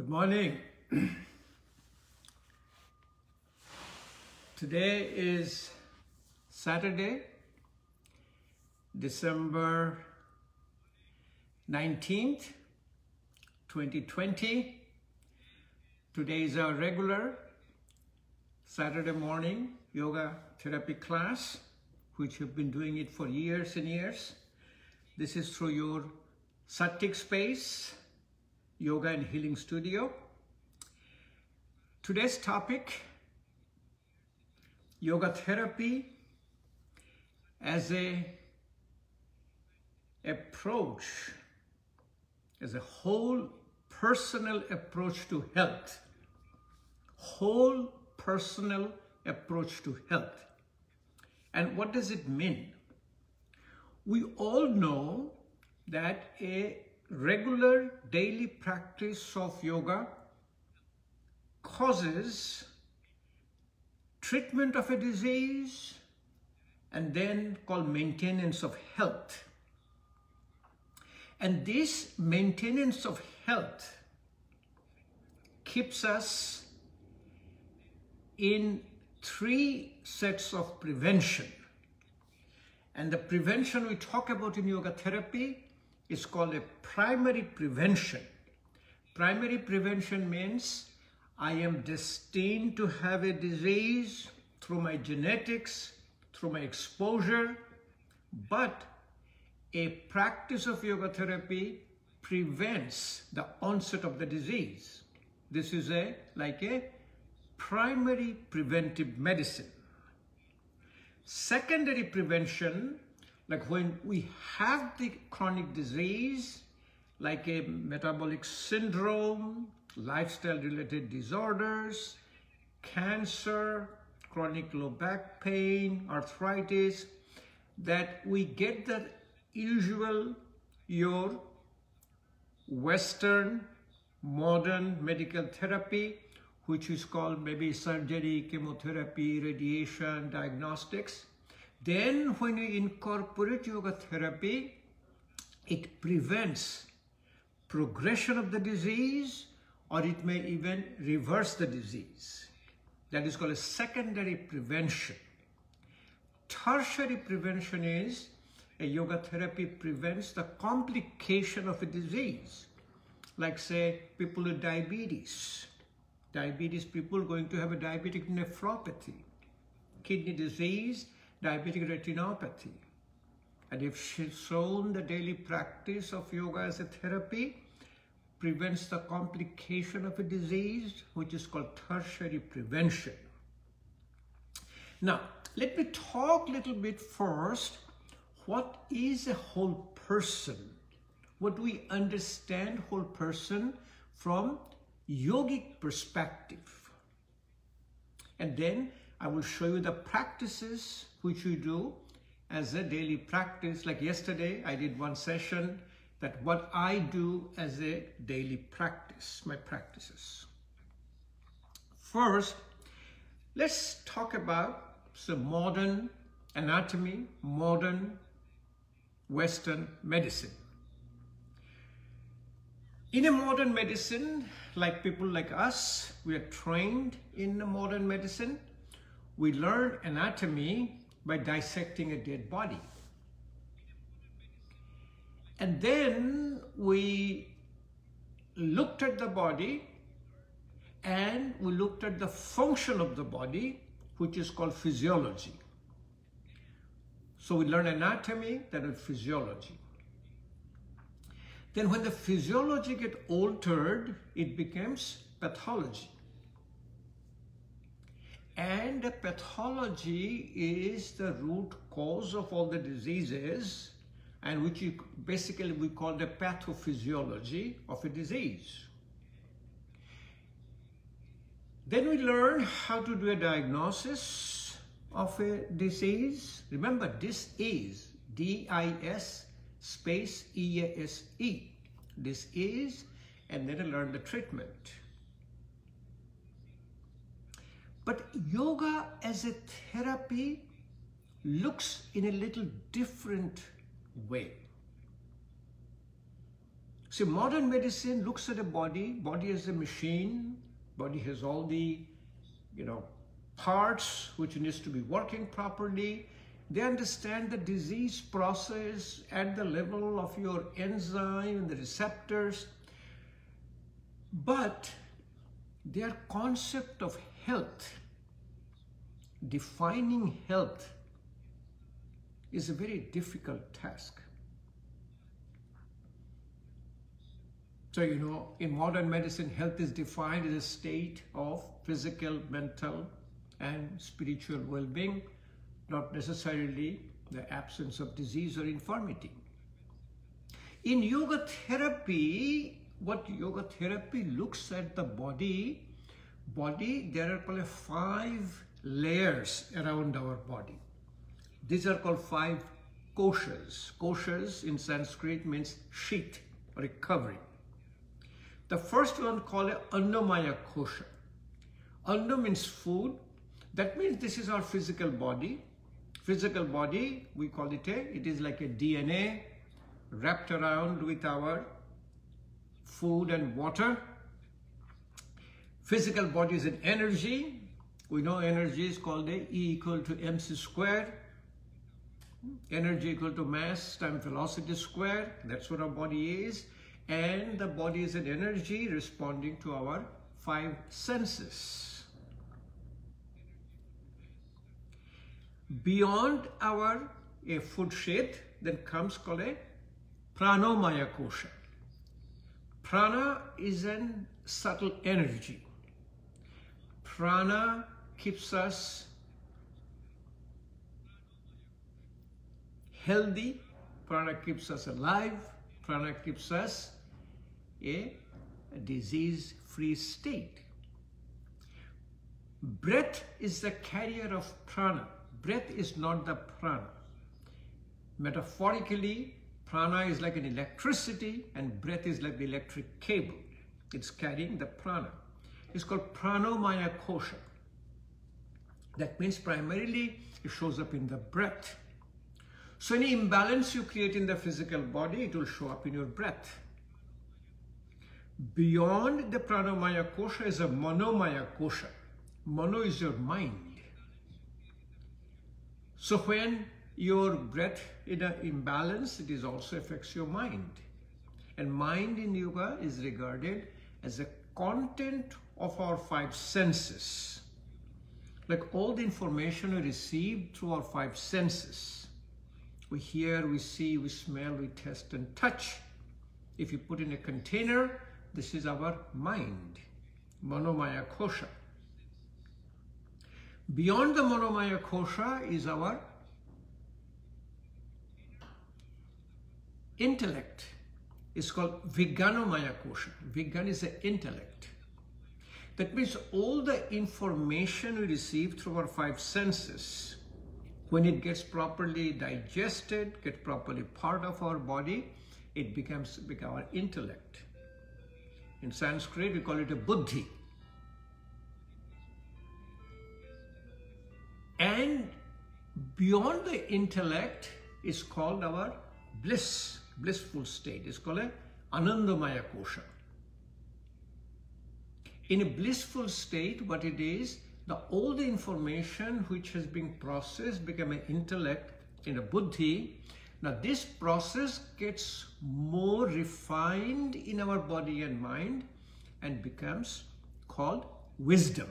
Good morning. Today is Saturday, December 19th, 2020. Today is our regular Saturday morning yoga therapy class, which we've been doing it for years and years. This is through your Sattvic Space Yoga and Healing Studio. Today's topic, yoga therapy as a approach, as a whole personal approach to health. Whole personal approach to health. And what does it mean? We all know that a regular daily practice of yoga causes treatment of a disease and then called maintenance of health. And this maintenance of health keeps us in three sets of prevention. And the prevention we talk about in yoga therapy is called a primary prevention. Primary prevention means I am destined to have a disease through my genetics, through my exposure, but a practice of yoga therapy prevents the onset of the disease. This is like a primary preventive medicine. Secondary prevention, like when we have the chronic disease, like a metabolic syndrome, lifestyle-related disorders, cancer, chronic low back pain, arthritis, that we get the usual, your Western modern medical therapy, which is called maybe surgery, chemotherapy, radiation, diagnostics. Then when you incorporate yoga therapy, it prevents progression of the disease, or it may even reverse the disease. That is called a secondary prevention. Tertiary prevention is a yoga therapy prevents the complication of a disease. Like say people with diabetes. Diabetes people going to have a diabetic nephropathy, kidney disease, diabetic retinopathy. And if she's shown the daily practice of yoga as a therapy prevents the complication of a disease, which is called tertiary prevention. Now, let me talk a little bit first. What is a whole person? What do we understand whole person from yogic perspective? And then I will show you the practices which we do as a daily practice. Like yesterday, I did one session that what I do as a daily practice, my practices. First, let's talk about some modern anatomy, modern Western medicine. In a modern medicine, like people like us, we are trained in a modern medicine. We learn anatomy by dissecting a dead body. And then we looked at the body and we looked at the function of the body, which is called physiology. So we learn anatomy, that is physiology. Then when the physiology gets altered, it becomes pathology. And the pathology is the root cause of all the diseases, and which basically we call the pathophysiology of a disease. Then we learn how to do a diagnosis of a disease. Remember, this is D-I-S space E-A-S-E. This is, and then I learn the treatment. But yoga as a therapy looks in a little different way. See, modern medicine looks at a body as a machine. Body has all the, parts which needs to be working properly. They understand the disease process at the level of your enzyme and the receptors. But their concept of health, defining health, is a very difficult task. So, in modern medicine, health is defined as a state of physical, mental, and spiritual well-being, not necessarily the absence of disease or infirmity. In yoga therapy, what yoga therapy looks at the body, there are called 5 layers around our body. These are called 5 koshas. Koshas in Sanskrit means sheath or a covering. The first one called Annamaya kosha. Anna means food. That means this is our physical body. Physical body, we call it it is like a DNA wrapped around with our food and water. Physical body is an energy. We know energy is called E equal to mc squared. Energy equal to mass times velocity squared. That's what our body is. And the body is an energy responding to our 5 senses. Beyond our food sheath, then comes called a Pranamaya kosha. Prana is a subtle energy. Prana keeps us healthy. Prana keeps us alive. Prana keeps us a disease-free state. Breath is the carrier of prana. Breath is not the prana. Metaphorically, prana is like an electricity and breath is like the electric cable. It's carrying the prana. It's called Pranamaya kosha. That means primarily it shows up in the breath. So any imbalance you create in the physical body, it will show up in your breath. Beyond the Pranamaya kosha is a Manomaya kosha. Mano is your mind. So when your breath in an imbalance, it also affects your mind. And mind in yoga is regarded as a content of our 5 senses. Like all the information we receive through our 5 senses. We hear, we see, we smell, we taste and touch. If you put in a container, this is our mind, Manomaya kosha. Beyond the Manomaya kosha is our intellect. It's called Vijnanomaya kosha. Vijnana is the intellect. That means all the information we receive through our 5 senses, when it gets properly digested, gets properly part of our body, it becomes our intellect. In Sanskrit, we call it a buddhi. And beyond the intellect is called our blissful state. It's called a Anandamaya kosha. In a blissful state, what it is, all the information which has been processed become an intellect in a buddhi. Now this process gets more refined in our body and mind and becomes called wisdom.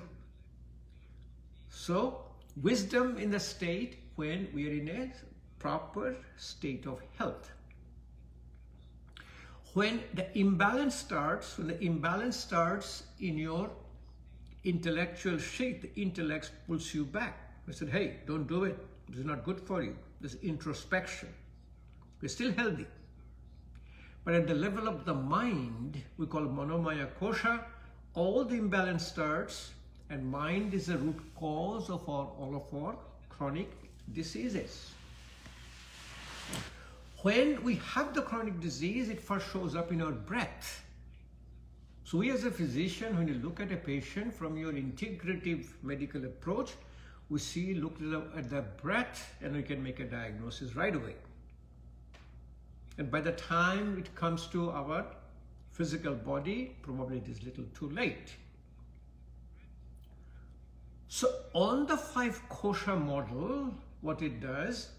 So wisdom in the state when we are in a proper state of health. When the imbalance starts in your intellectual sheath, the intellect pulls you back. I said, hey, don't do it. This is not good for you. This is introspection. We're still healthy. But at the level of the mind, we call Manomaya kosha, all the imbalance starts, and mind is the root cause of all of our chronic diseases. When we have the chronic disease, it first shows up in our breath. So we as a physician, when you look at a patient from your integrative medical approach, we look at the breath and we can make a diagnosis right away. And by the time it comes to our physical body, probably it is little too late. So on the 5 kosha model, what it does,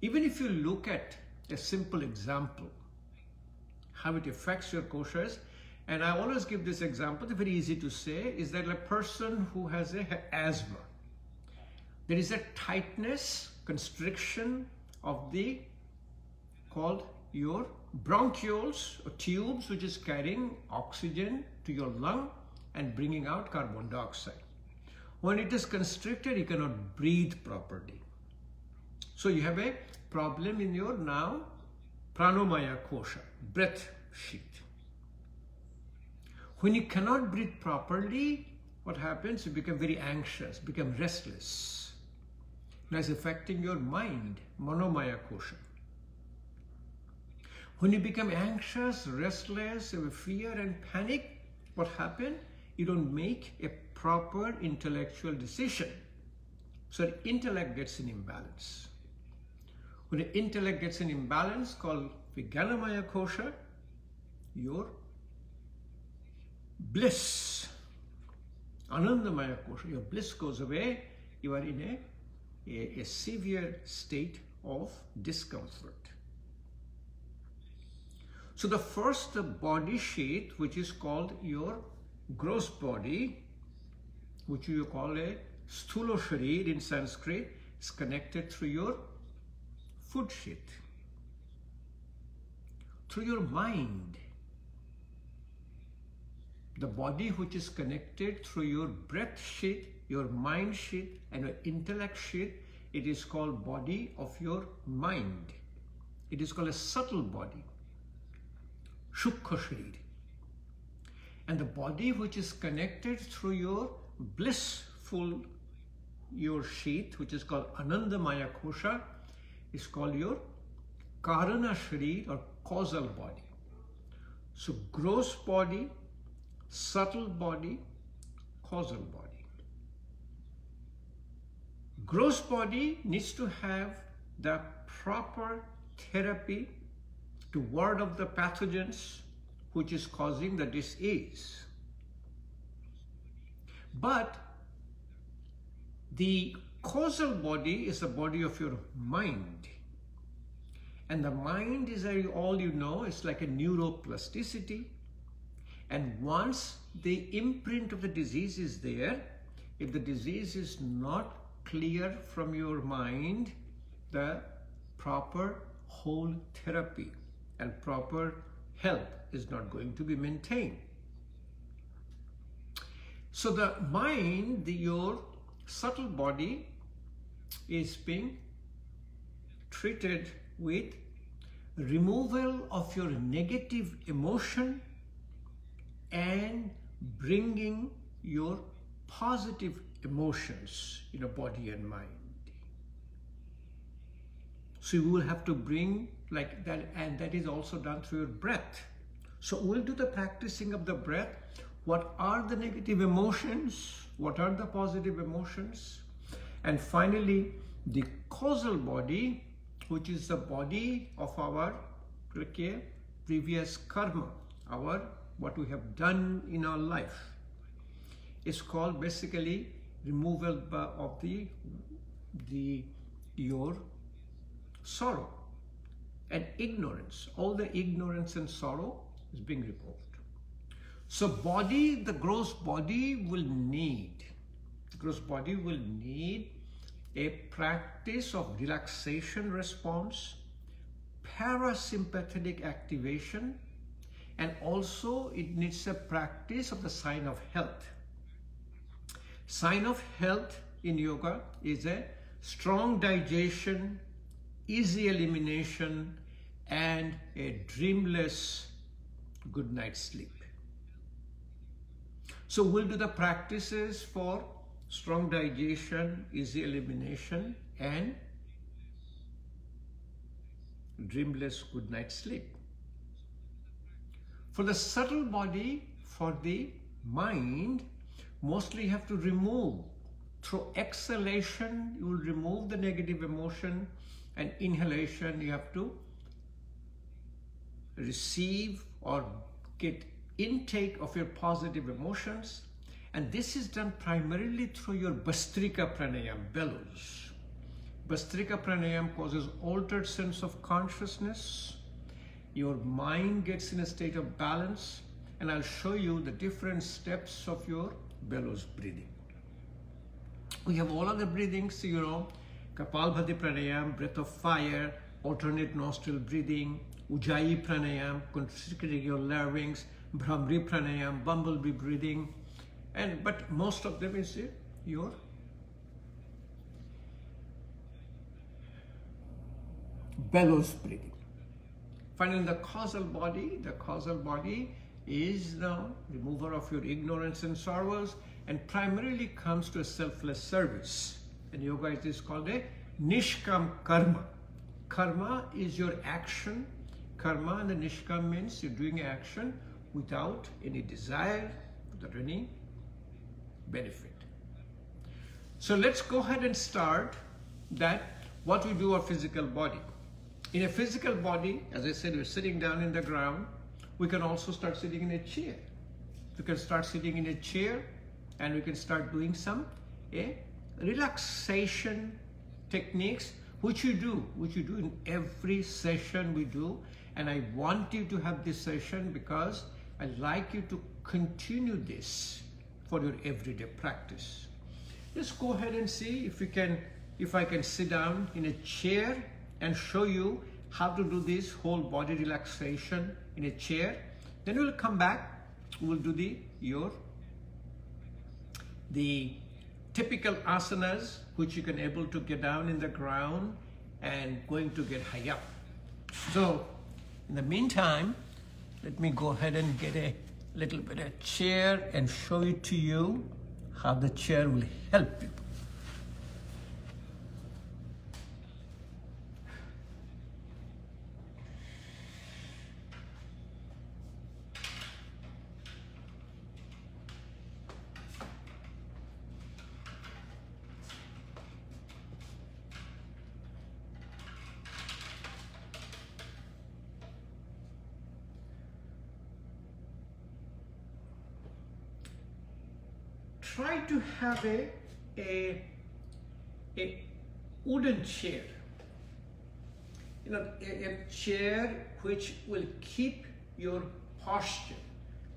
even if you look at a simple example, how it affects your koshas, and I always give this example, it's very easy to say, is that a person who has asthma, there is a tightness, constriction of the, called your bronchioles or tubes, which is carrying oxygen to your lung and bringing out carbon dioxide. When it is constricted, you cannot breathe properly. So you have a problem in your now pranamaya kosha, breath sheath. When you cannot breathe properly, what happens? You become very anxious, become restless. Now it's affecting your mind, manomaya kosha. When you become anxious, restless, have fear and panic, what happens? You don't make a proper intellectual decision. So the intellect gets in imbalance. When the intellect gets in imbalance, called Vijnanamaya kosha, your bliss, Anandamaya kosha, your bliss goes away, you are in a severe state of discomfort. So the first body sheath, which is called your gross body, which you call a sthulo sharir in Sanskrit, is connected through your food sheath, through your mind. The body which is connected through your breath sheath, your mind sheath and your intellect sheath, it is called body of your mind. It is called a subtle body, Shukha Sharir. And the body which is connected through your blissful, your sheath, which is called Anandamaya kosha, is called your Karana Sharir or causal body. So gross body, subtle body, causal body. Gross body needs to have the proper therapy to ward off the pathogens which is causing the disease. But the causal body is the body of your mind. And the mind is, all you know, it's like a neuroplasticity. And once the imprint of the disease is there, if the disease is not clear from your mind, the proper whole therapy and proper health is not going to be maintained. So the mind, your subtle body, is being treated with removal of your negative emotion and bringing your positive emotions in your body and mind. So you will have to bring like that, and that is also done through your breath. So we'll do the practicing of the breath. What are the negative emotions? What are the positive emotions? And finally, the causal body, which is the body of our previous karma, what we have done in our life, is called basically removal of your sorrow and ignorance. All the ignorance and sorrow is being removed. So the gross body will need a practice of relaxation response, parasympathetic activation, and also it needs a practice of the sign of health. Sign of health in yoga is a strong digestion, easy elimination, and a dreamless good night's sleep. So we'll do the practices for strong digestion, easy elimination, and dreamless good night's sleep. For the subtle body, for the mind, mostly you have to remove. Through exhalation, you will remove the negative emotion, and inhalation, you have to receive or get intake of your positive emotions. And this is done primarily through your Bhastrika Pranayam, bellows. Bhastrika Pranayam causes altered sense of consciousness. Your mind gets in a state of balance. And I'll show you the different steps of your bellows breathing. We have all other breathings, you know, Kapalbhati Pranayam, breath of fire, alternate nostril breathing, Ujjayi Pranayam, constricting your larynx, Bhramri Pranayam, bumblebee breathing, but most of them is your bellows breathing. Finally, the causal body is the remover of your ignorance and sorrows, and primarily comes to a selfless service. In yoga, it is called a Nishkam Karma. Karma is your action. Karma and the Nishkam means you're doing action without any desire, without any benefit. So let's go ahead and start that what we do our physical body. In a physical body, as I said, we're sitting down in the ground. We can also start sitting in a chair. We can start sitting in a chair and we can start doing some relaxation techniques, which you do in every session we do. And I want you to have this session because I'd like you to continue this for your everyday practice. Just go ahead and see if I can sit down in a chair and show you how to do this whole body relaxation in a chair. Then we'll come back, we'll do the typical asanas, which you can able to get down in the ground and going to get high up. So in the meantime, let me go ahead and get a little bit of chair and show it to you how the chair will help you. Try to have a wooden chair, a chair which will keep your posture.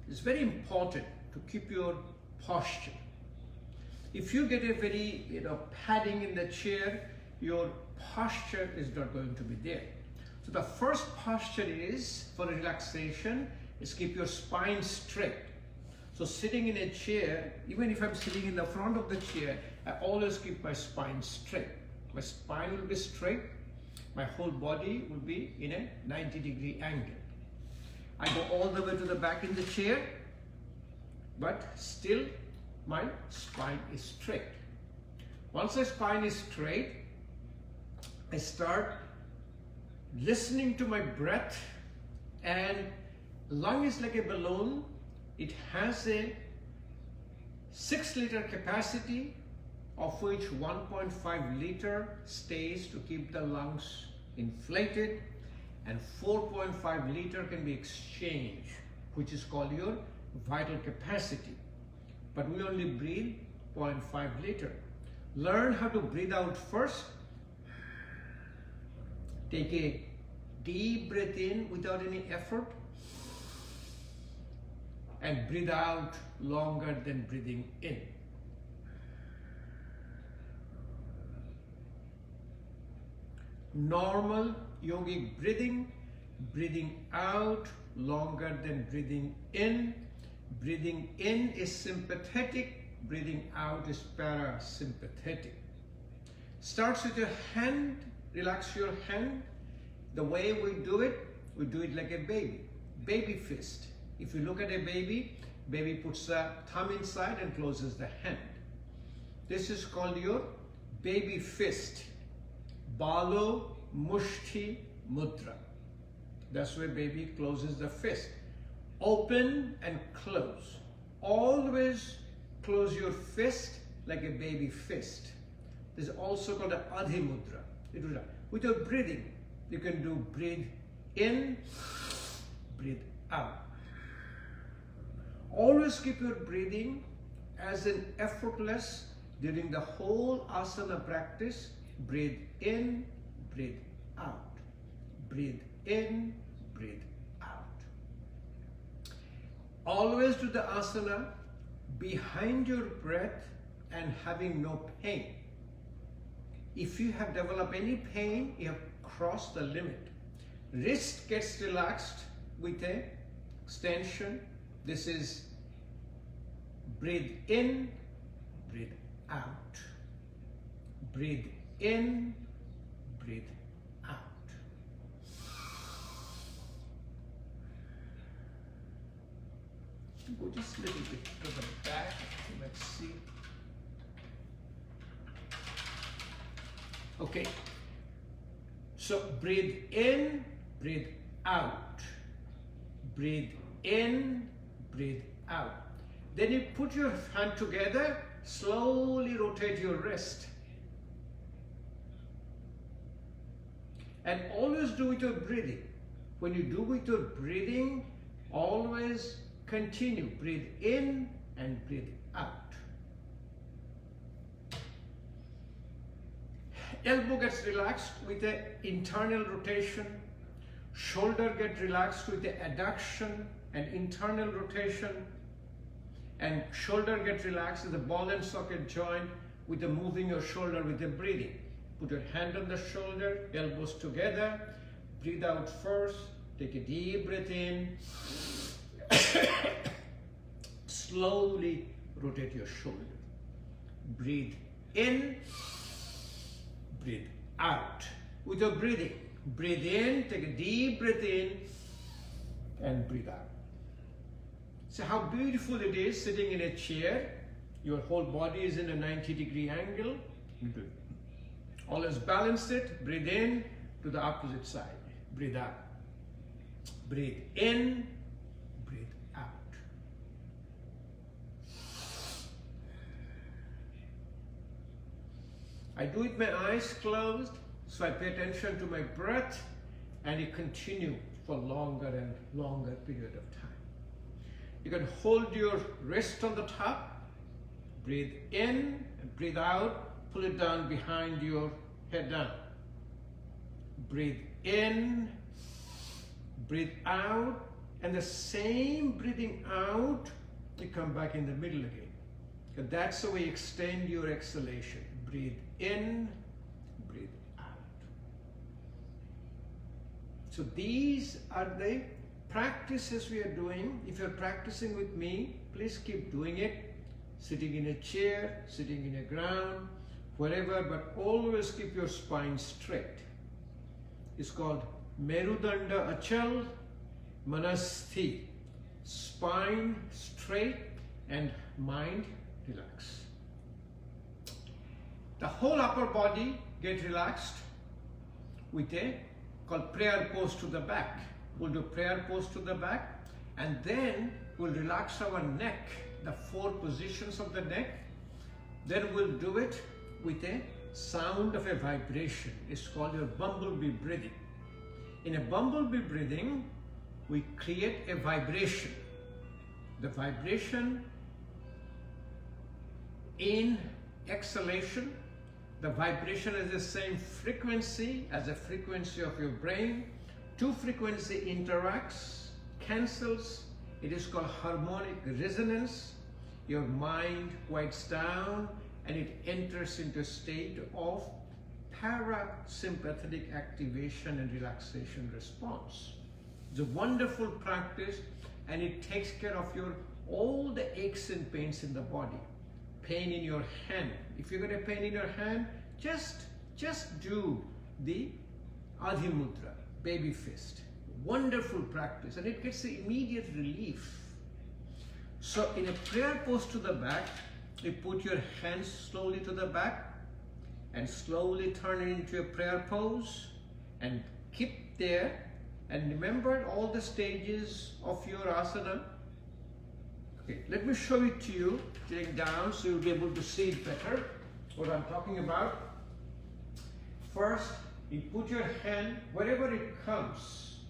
It's very important to keep your posture. If you get a very padding in the chair, your posture is not going to be there. So the first posture is for relaxation is keep your spine straight. So sitting in a chair, even if I'm sitting in the front of the chair, I always keep my spine straight. My spine will be straight. My whole body will be in a 90-degree angle. I go all the way to the back in the chair, but still my spine is straight. Once the spine is straight, I start listening to my breath, and lung is like a balloon. It has a 6-liter capacity, of which 1.5 liter stays to keep the lungs inflated, and 4.5 liter can be exchanged, which is called your vital capacity. But we only breathe 0.5 liter. Learn how to breathe out first. Take a deep breath in without any effort, and breathe out longer than breathing in. Normal yogic breathing, breathing out longer than breathing in. Breathing in is sympathetic, breathing out is parasympathetic. Starts with your hand, relax your hand. The way we do it like a baby, baby fist. If you look at a baby, baby puts the thumb inside and closes the hand. This is called your baby fist. Balo Mushti Mudra. That's where baby closes the fist. Open and close. Always close your fist like a baby fist. This is also called an Adhi Mudra. Without breathing, you can do breathe in, breathe out. Always keep your breathing as an effortless during the whole asana practice. Breathe in, breathe out. Breathe in, breathe out. Always do the asana behind your breath and having no pain. If you have developed any pain, you have crossed the limit. Wrist gets relaxed with a extension. This is breathe in, breathe out. Breathe in, breathe out. Go just a little bit to the back. Let's see. Okay. So breathe in, breathe out. Breathe in, breathe out. Then you put your hand together, slowly rotate your wrist. And always do with your breathing. When you do with your breathing, always continue. Breathe in and breathe out. Elbow gets relaxed with the internal rotation. Shoulder gets relaxed with the adduction and internal rotation. And shoulder gets relaxed with the ball and socket joint with the moving your shoulder with the breathing. Put your hand on the shoulder, elbows together. Breathe out first. Take a deep breath in. Slowly rotate your shoulder. Breathe in. Breathe out. With your breathing, breathe in, take a deep breath in, and breathe out. So how beautiful it is sitting in a chair. Your whole body is in a 90-degree angle. Always balance it. Breathe in to the opposite side. Breathe out. Breathe in, breathe out. I do it with my eyes closed, so I pay attention to my breath, and it continues for longer and longer period of time. You can hold your wrist on the top, breathe in and breathe out, pull it down behind your head down. Breathe in, breathe out, and the same breathing out, you come back in the middle again. And that's how we extend your exhalation. Breathe in, breathe out. So these are the practices we are doing. If you're practicing with me, please keep doing it. Sitting in a chair, sitting in a ground, wherever, but always keep your spine straight. It's called Merudanda Achal Manasthi. Spine straight and mind relaxed. The whole upper body get relaxed with a called prayer pose to the back. We'll do prayer pose to the back, and then we'll relax our neck, the 4 positions of the neck. Then we'll do it with a sound of a vibration. It's called your bumblebee breathing. In a bumblebee breathing, we create a vibration. The vibration in exhalation, the vibration is the same frequency as the frequency of your brain. 2 frequency interacts, cancels. It is called harmonic resonance. Your mind quiets down and it enters into a state of parasympathetic activation and relaxation response. It's a wonderful practice, and it takes care of all the aches and pains in the body. Pain in your hand. If you get a pain in your hand, just do the Adhi Mudra, baby fist. Wonderful practice, and it gets the immediate relief. So in a prayer pose to the back, you put your hands slowly to the back and slowly turn it into a prayer pose and keep there. And remember all the stages of your asana. Okay, let me show it to you, sitting down, so you'll be able to see it better, what I'm talking about. First, you put your hand wherever it comes,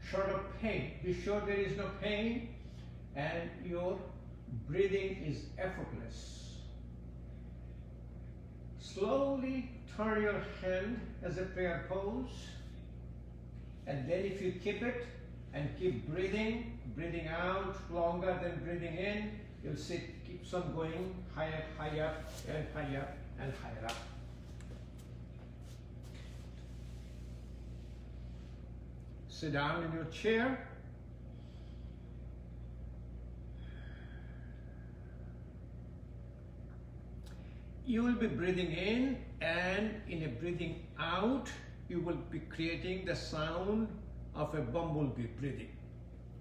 short of pain. Be sure there is no pain. and your breathing is effortless. Slowly turn your hand as a prayer pose, and then if you keep it and keep breathing out longer than breathing in, you'll see it keeps on going higher, higher, and higher, and higher up. Sit down in your chair. You will be breathing in, and in a breathing out, you will be creating the sound of a bumblebee breathing.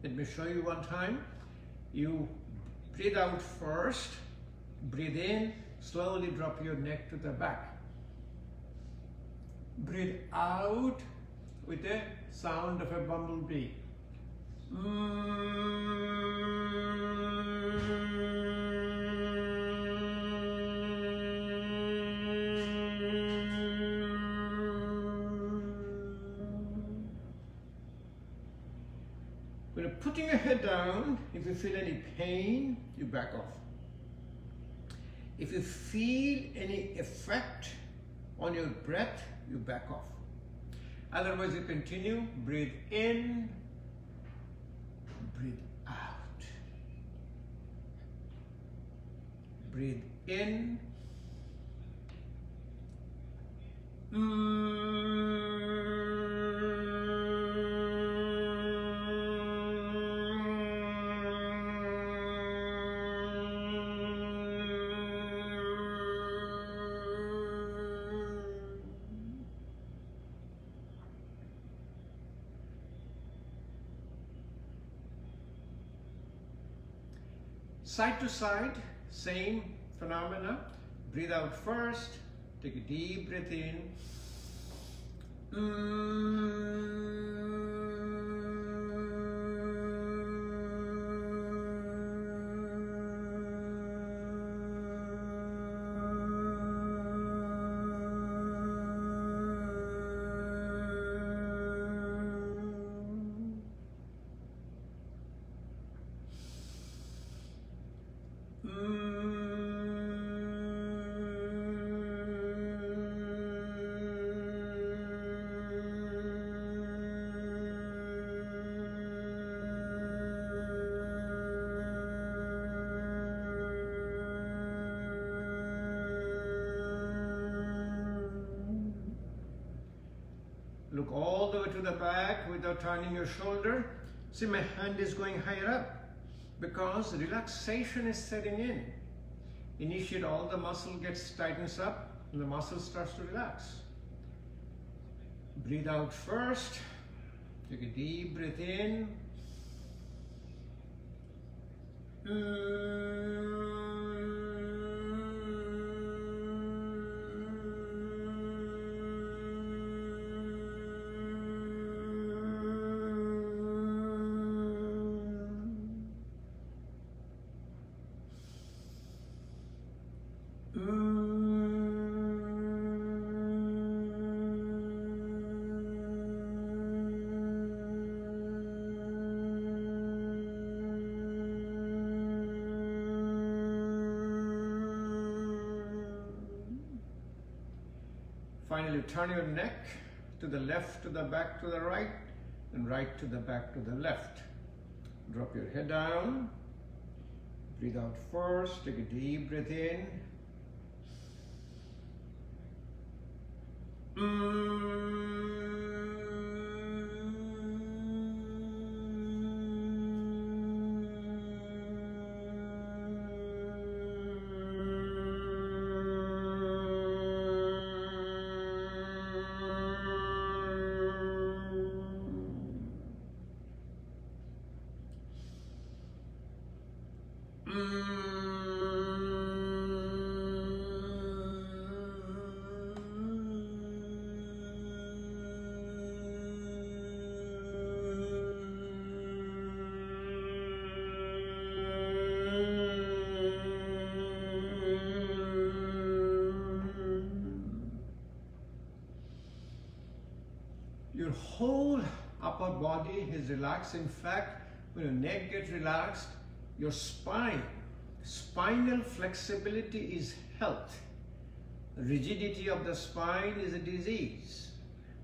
Let me show you one time. You breathe out first, breathe in, slowly drop your neck to the back. Breathe out with the sound of a bumblebee. When you're putting your head down, if you feel any pain, you back off. If you feel any effect on your breath, you back off. Otherwise, you continue, breathe in, breathe out. Breathe in. Side to side, same phenomena. Breathe out first, take a deep breath in. Look all the way to the back without turning your shoulder. See, my hand is going higher up because relaxation is setting in. Initiate, all the muscle tightens up and the muscle starts to relax. Breathe out first. Take a deep breath in. Finally, turn your neck to the left, to the back, to the right, and right to the back, to the left. Drop your head down. Breathe out first. Take a deep breath in. Your whole upper body is relaxed. In fact, when your neck gets relaxed, your spine. Spinal flexibility is health. Rigidity of the spine is a disease.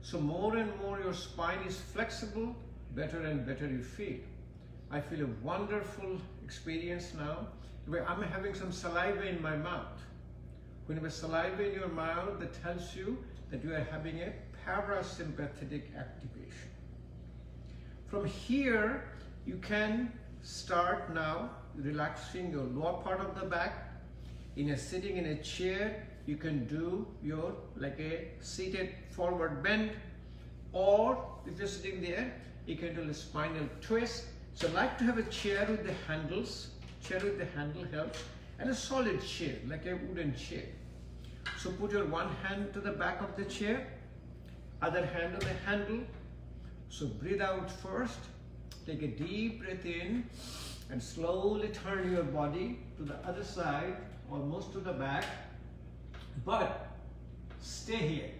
So more and more your spine is flexible, better and better you feel. I feel a wonderful experience now. I'm having some saliva in my mouth. When you have saliva in your mouth, that tells you that you are having a parasympathetic activation. From here, you can start now relaxing your lower part of the back. Sitting in a chair, you can do your like a seated forward bend, or if you're sitting there, you can do a spinal twist. So I like to have a chair with the handles. Chair with the handle helps, and a solid chair, like a wooden chair. So put your one hand to the back of the chair, other hand on the handle. So breathe out first, take a deep breath in, and slowly turn your body to the other side, almost to the back. But stay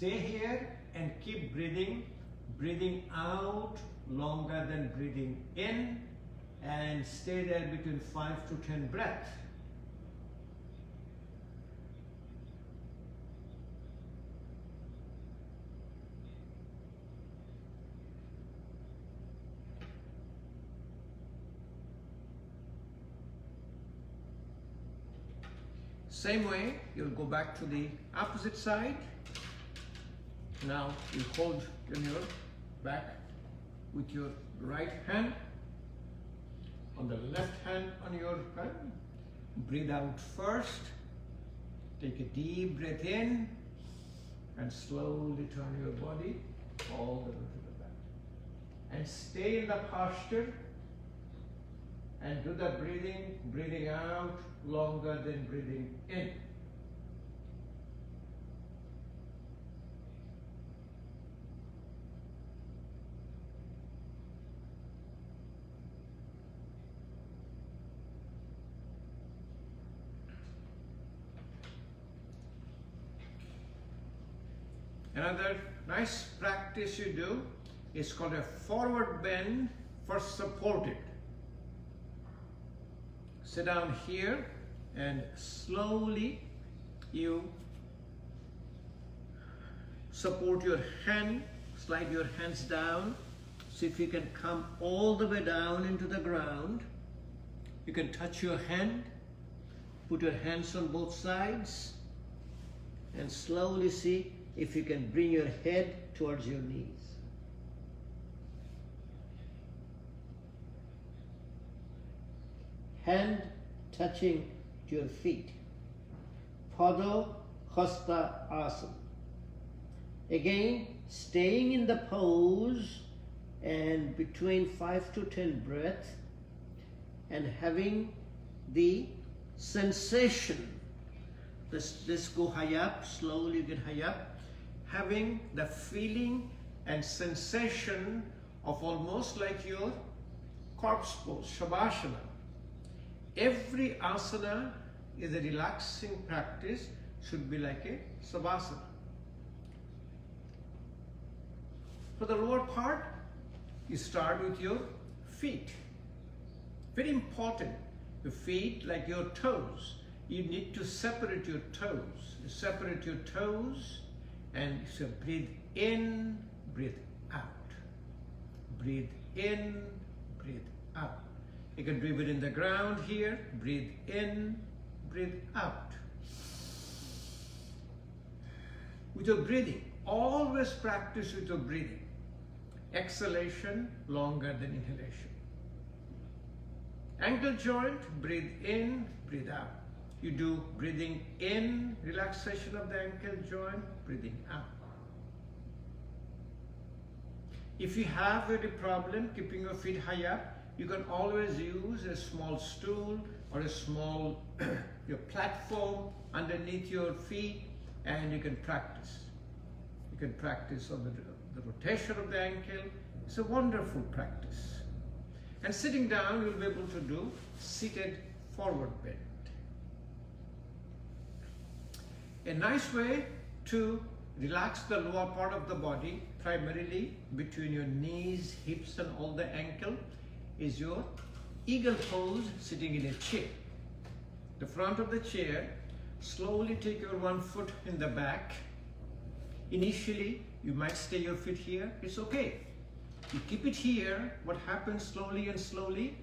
here and keep breathing out longer than breathing in, and stay there between 5 to 10 breaths. Same way, you'll go back to the opposite side. Now you hold your back with your right hand, on the left hand on your head. Breathe out first. Take a deep breath in and slowly turn your body all the way to the back. And stay in the posture and do the breathing out longer than breathing in. Another nice practice you do is called a forward bend for supported. Sit down here and slowly you support your hand, slide your hands down. See if you can come all the way down into the ground. You can touch your hand, put your hands on both sides, and slowly see if you can bring your head towards your knees. Hand touching to your feet. Pada Hasta Asana. Again, staying in the pose and between 5 to 10 breaths, and having the sensation. Let's go high up, slowly get high up. Having the feeling and sensation of almost like your corpse pose, Shavasana. Every asana is a relaxing practice, should be like a Savasana. For the lower part, you start with your feet. Very important, your feet like your toes. You need to separate your toes. You separate your toes and so breathe in, breathe out. Breathe in, breathe out. You can breathe it in the ground here. Breathe in, breathe out. With your breathing, always practice with your breathing. Exhalation longer than inhalation. Ankle joint, breathe in, breathe out. You do breathing in, relaxation of the ankle joint, breathing out. If you have any problem keeping your feet high up, you can always use a small stool or a small your platform underneath your feet, and you can practice. You can practice on the rotation of the ankle. It's a wonderful practice. And sitting down, you'll be able to do seated forward bend. A nice way to relax the lower part of the body, primarily between your knees, hips, and all the ankle, is your Eagle pose, sitting in a chair. The front of the chair, slowly take your one foot in the back. Initially, you might stay your feet here, it's okay. You keep it here, what happens slowly and slowly?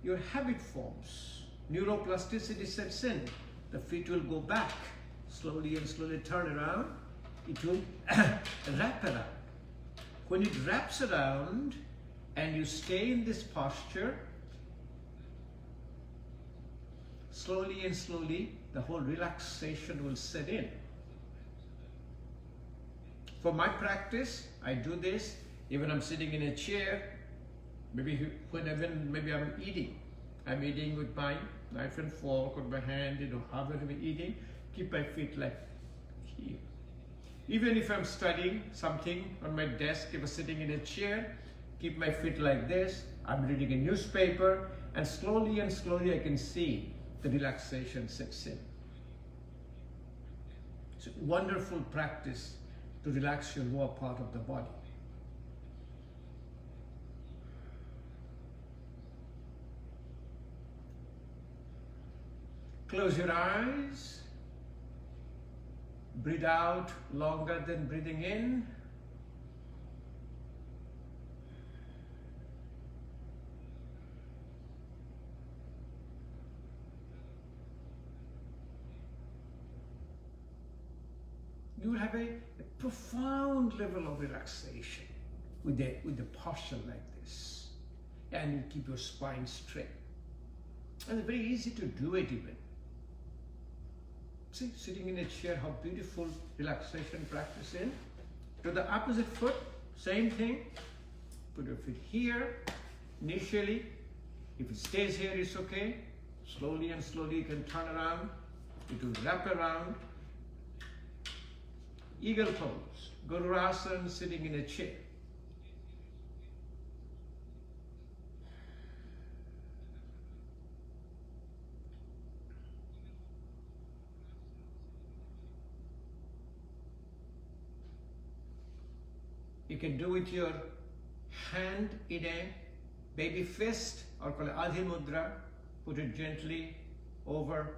Your habit forms. Neuroplasticity sets in. The feet will go back. Slowly and slowly turn around. It will wrap around. When it wraps around and you stay in this posture, slowly and slowly, the whole relaxation will set in. For my practice, I do this even I'm sitting in a chair, maybe I'm eating. I'm eating with my knife and fork or my hand, however I'm eating, keep my feet like here. Even if I'm studying something on my desk, if I'm sitting in a chair, keep my feet like this. I'm reading a newspaper, and slowly I can see the relaxation sets in. It's a wonderful practice to relax your lower part of the body. Close your eyes. Breathe out longer than breathing in. You will have a profound level of relaxation with the posture like this. And you keep your spine straight. And it's very easy to do it even. See, sitting in a chair, how beautiful relaxation practice in. To the opposite foot, same thing. Put your feet here. Initially, if it stays here, it's okay. Slowly and slowly you can turn around. It will wrap around. Eagle pose. Gururasana, sitting in a chair. You can do with your hand in a baby fist or called Adhi Mudra. Put it gently over.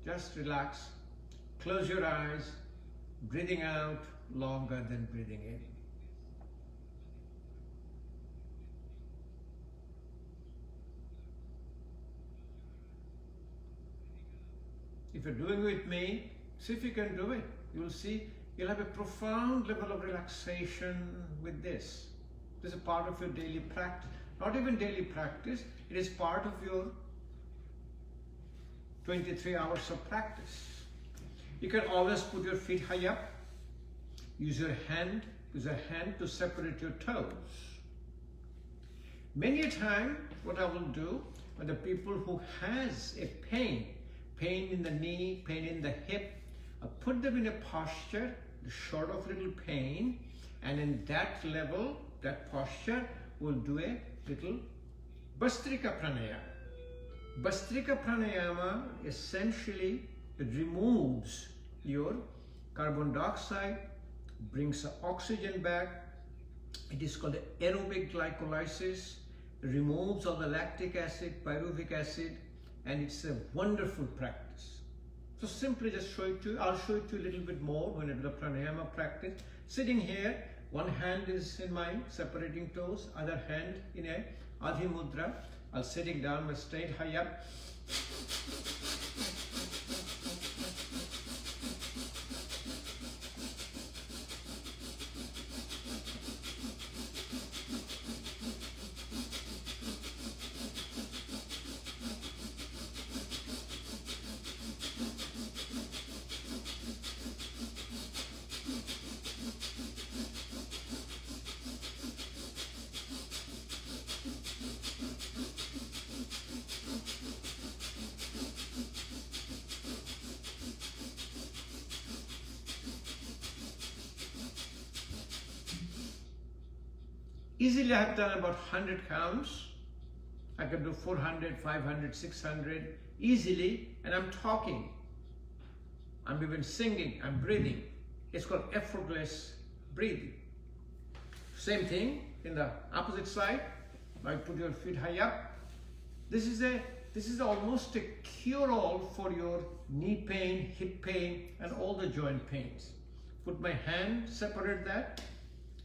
Just relax. Close your eyes. Breathing out longer than breathing in. If you're doing it with me, see if you can do it. You'll see you'll have a profound level of relaxation with this. This is a part of your daily practice. Not even daily practice, it is part of your 23 hours of practice. You can always put your feet high up. Use your hand to separate your toes. Many a time, what I will do, when the people who has a pain in the knee, pain in the hip, I put them in a posture, short of little pain, and in that level, that posture, we'll do a little Bhastrika Pranayama. Bhastrika Pranayama essentially removes your carbon dioxide, brings oxygen back. It is called aerobic glycolysis, removes all the lactic acid, pyruvic acid, and it's a wonderful practice. So simply just show it to you. I'll show it to you a little bit more when I do the pranayama practice. Sitting here, one hand is in my separating toes, other hand in a Adhi Mudra. I'll sitting down, my straight high up. Easily I have done about 100 counts. I can do 400, 500, 600 easily, and I'm talking. I'm even singing, I'm breathing. It's called effortless breathing. Same thing in the opposite side. Now you put your feet high up. This is almost a cure-all for your knee pain, hip pain, and all the joint pains. Put my hand, separate that.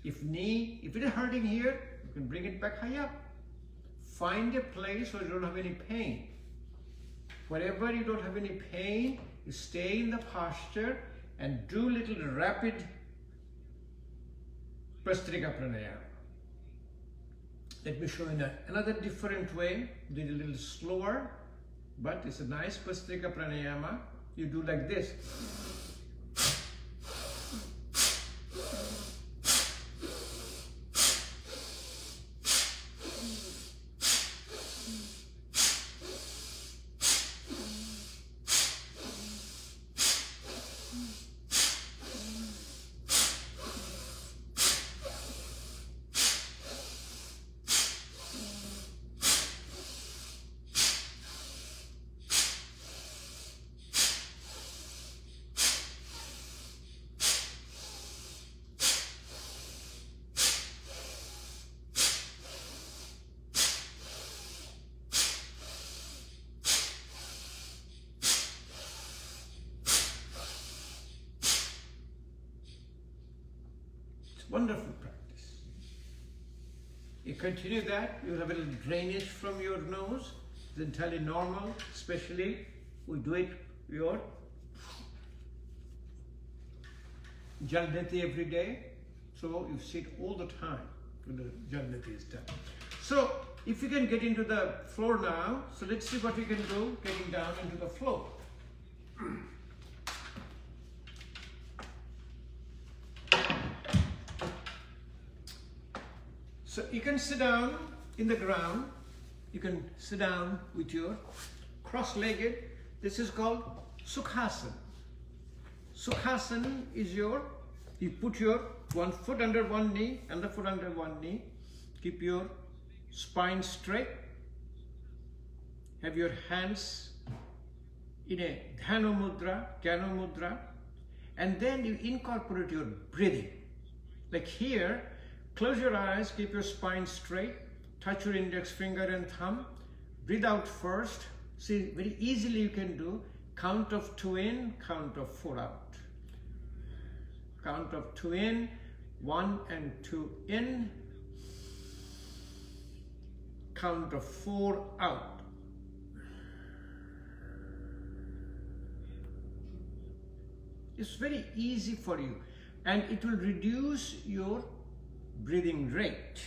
If it is hurting here, you can bring it back high up. Find a place where you don't have any pain. Wherever you don't have any pain, you stay in the posture and do little rapid Prastrika Pranayama. Let me show you another different way. Do it a little slower, but it's a nice Prastrika Pranayama. You do like this. Wonderful practice. You continue that, you'll have a little drainage from your nose. It's entirely normal, especially we do it your Jalniti every day. So you sit all the time when the Jalniti is done. So if you can get into the floor now, so let's see what we can do getting down into the floor. So you can sit down in the ground. You can sit down with your cross-legged. This is called Sukhasana. Sukhasana is you put your one foot under one knee and the foot under one knee. Keep your spine straight. Have your hands in a Dhyana Mudra, Jnana Mudra. And then you incorporate your breathing. Like here, close your eyes, keep your spine straight, touch your index finger and thumb, breathe out first. See, very easily you can do count of 2 in, count of 4 out. Count of 2 in, 1 and 2 in, count of 4 out. It's very easy for you and it will reduce your breathing rate.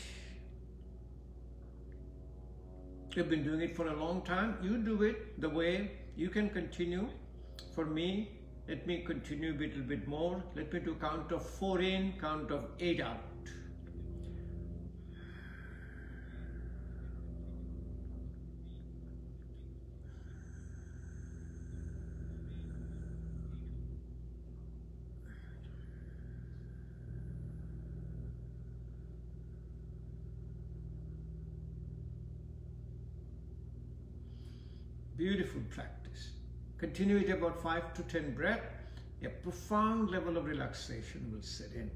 You've been doing it for a long time. You do it the way you can continue. For me, let me continue a little bit more. Let me do count of 4 in, count of 8 out. Beautiful practice. Continue it about 5 to 10 breaths. A profound level of relaxation will set in.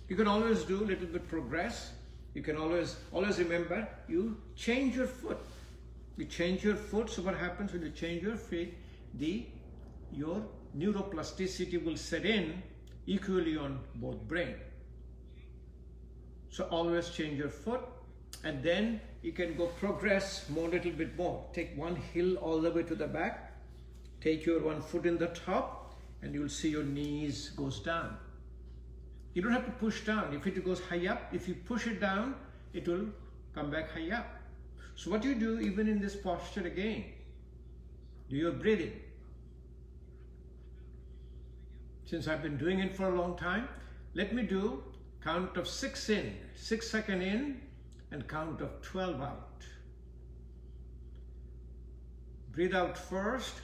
You can always do a little bit progress. You can always remember, you change your foot. You change your foot, so what happens when you change your feet? Your neuroplasticity will set in equally on both brain. So always change your foot. And then you can go progress more, little bit more. Take one heel all the way to the back. Take your one foot in the top and you'll see your knees goes down. You don't have to push down. If it goes high up, if you push it down, it will come back high up. So what you do even in this posture again, do your breathing. Since I've been doing it for a long time, let me do count of 6 in, 6 seconds in, and count of 12 out. Breathe out first.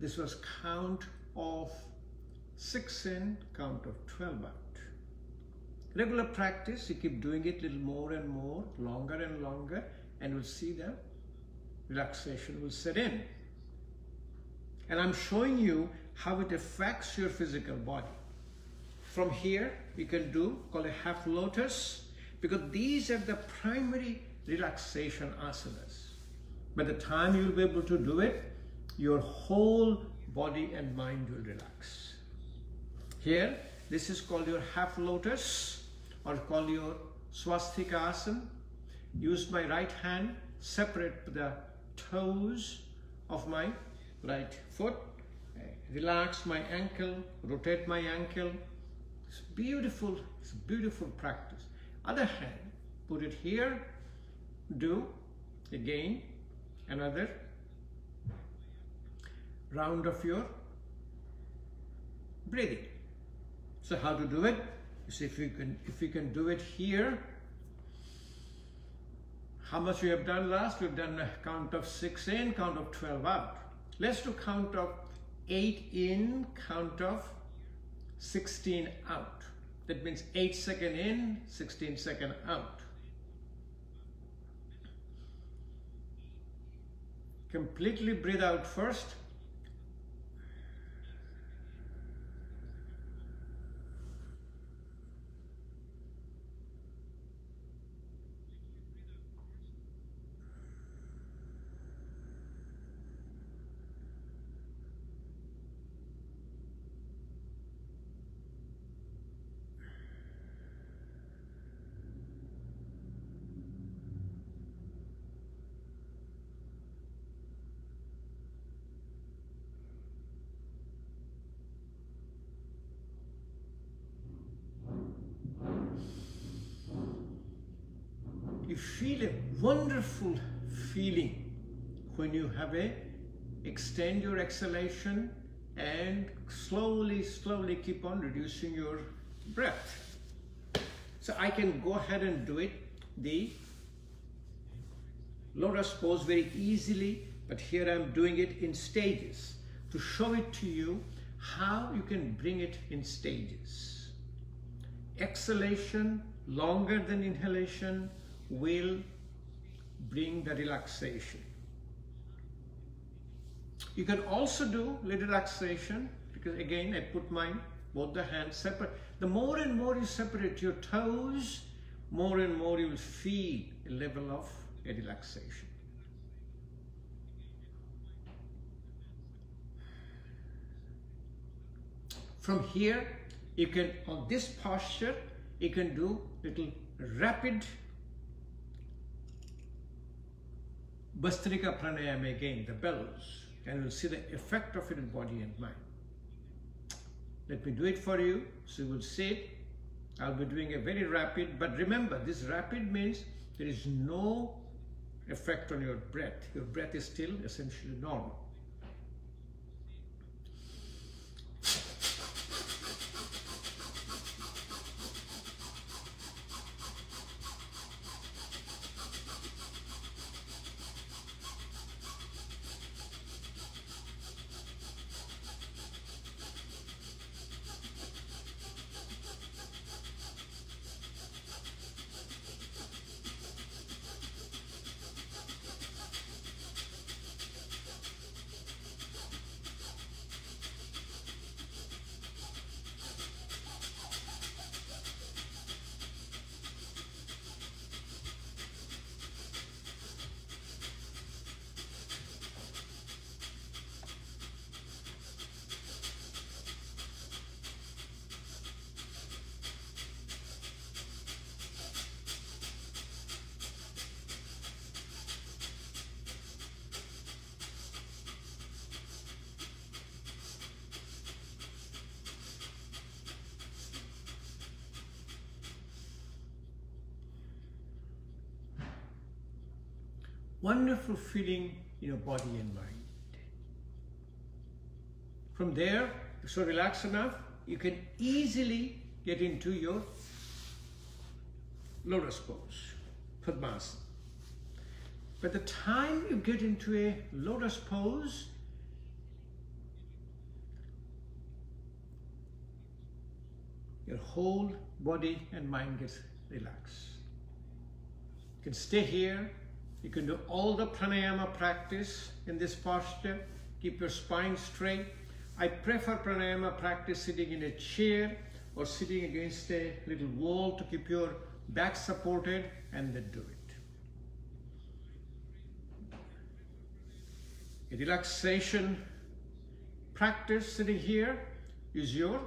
This was count of 6 in, count of 12 out. Regular practice, you keep doing it a little more and more, longer and longer, and you'll see the relaxation will set in. And I'm showing you how it affects your physical body. From here, you can do, called a half lotus, because these are the primary relaxation asanas. By the time you'll be able to do it, your whole body and mind will relax. Here, this is called your half lotus, or called your swastika asana. Use my right hand, separate the toes of my right foot, relax my ankle, rotate my ankle. It's a beautiful practice. Other hand, put it here, do again another round of your breathing. So how to do it? You see, if you can do it here. How much we have done last? We've done a count of 6 in, count of 12 out. Let's do count of 8 in, count of 16 out. That means 8 seconds in, 16 seconds out. Completely breathe out first. You feel a wonderful feeling when you extend your exhalation and slowly keep on reducing your breath. So I can go ahead and do it, the lotus pose, very easily, but here I'm doing it in stages to show it to you how you can bring it in stages. Exhalation longer than inhalation will bring the relaxation. You can also do little relaxation, because again I put both the hands separate. The more and more you separate your toes, more and more you will feel a level of a relaxation. From here, you can, on this posture, you can do little rapid Bhastrika Pranayama again, the bellows, and you'll see the effect of it in body and mind. Let me do it for you, so you will see it. I'll be doing a very rapid, but remember, this rapid means there is no effect on your breath. Your breath is still essentially normal. Wonderful feeling in your body and mind. From there, if so relaxed enough, you can easily get into your lotus pose, Padmasana. By the time you get into a lotus pose, your whole body and mind gets relaxed. You can stay here. You can do all the pranayama practice in this posture. Keep your spine straight. I prefer pranayama practice sitting in a chair or sitting against a little wall to keep your back supported, and then do it. A relaxation practice sitting here is your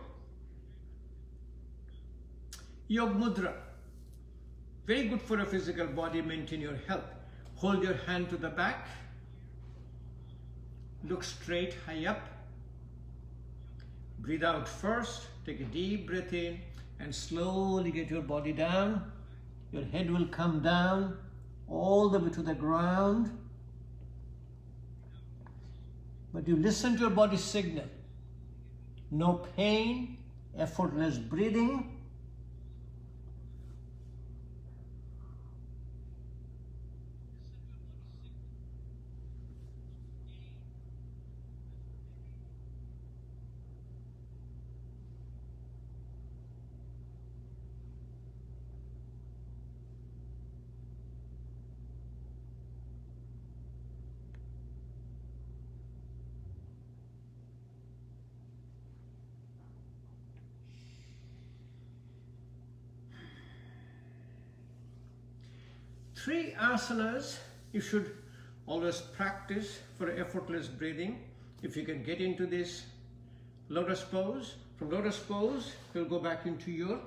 Yoga Mudra. Very good for your physical body, maintain your health. Hold your hand to the back. Look straight, high up. Breathe out first. Take a deep breath in and slowly get your body down. Your head will come down all the way to the ground. But you listen to your body's signal. No pain, effortless breathing. Three asanas you should always practice for effortless breathing. If you can get into this lotus pose, from lotus pose you'll go back into your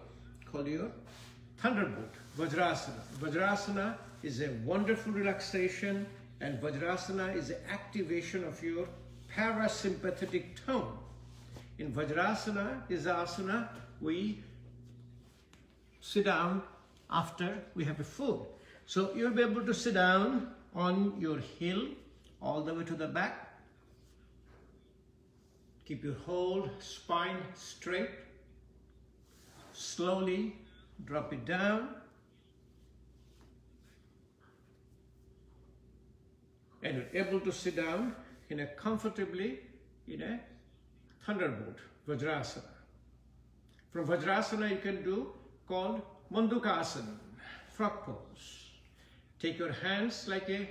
thunderbolt, Vajrasana. Vajrasana is a wonderful relaxation, and Vajrasana is the activation of your parasympathetic tone. In Vajrasana is the asana we sit down after we have a food. So you'll be able to sit down on your heel all the way to the back. Keep your whole spine straight. Slowly drop it down. And you're able to sit down comfortably in a thunderbolt, Vajrasana. From Vajrasana you can do called Mandukasana, frog pose. Take your hands like a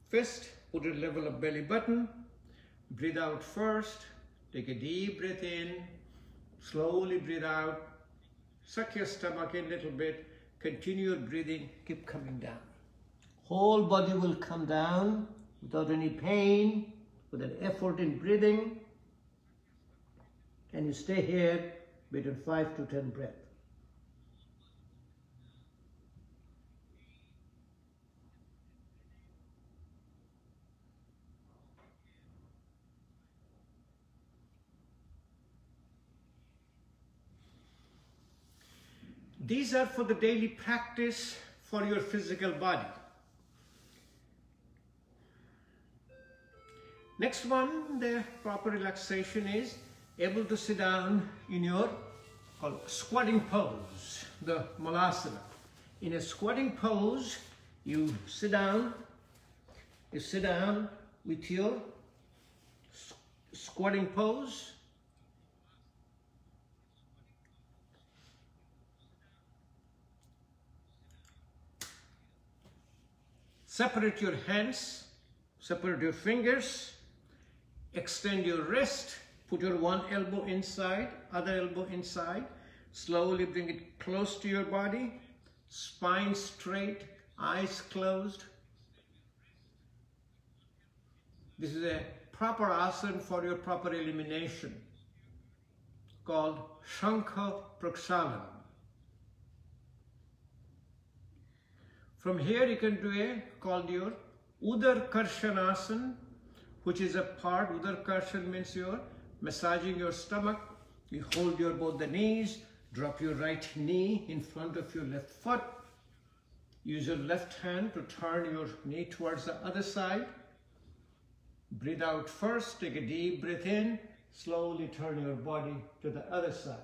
fist, put it level of belly button. Breathe out first. Take a deep breath in. Slowly breathe out. Suck your stomach in a little bit. Continue your breathing. Keep coming down. Whole body will come down without any pain, without effort in breathing. And you stay here between 5 to 10 breaths. These are for the daily practice for your physical body. Next one, the proper relaxation is able to sit down in your squatting pose, the Malasana. In a squatting pose, you sit down with your squatting pose. Separate your hands, separate your fingers, extend your wrist, put your one elbow inside, other elbow inside, slowly bring it close to your body, spine straight, eyes closed. This is a proper asana for your proper elimination called Shankha Prakshalanam. From here you can do a called your Udar Karshanasana, which is a part, Udar Karshan means you're massaging your stomach. You hold your both the knees, drop your right knee in front of your left foot. Use your left hand to turn your knee towards the other side. Breathe out first, take a deep breath in, slowly turn your body to the other side.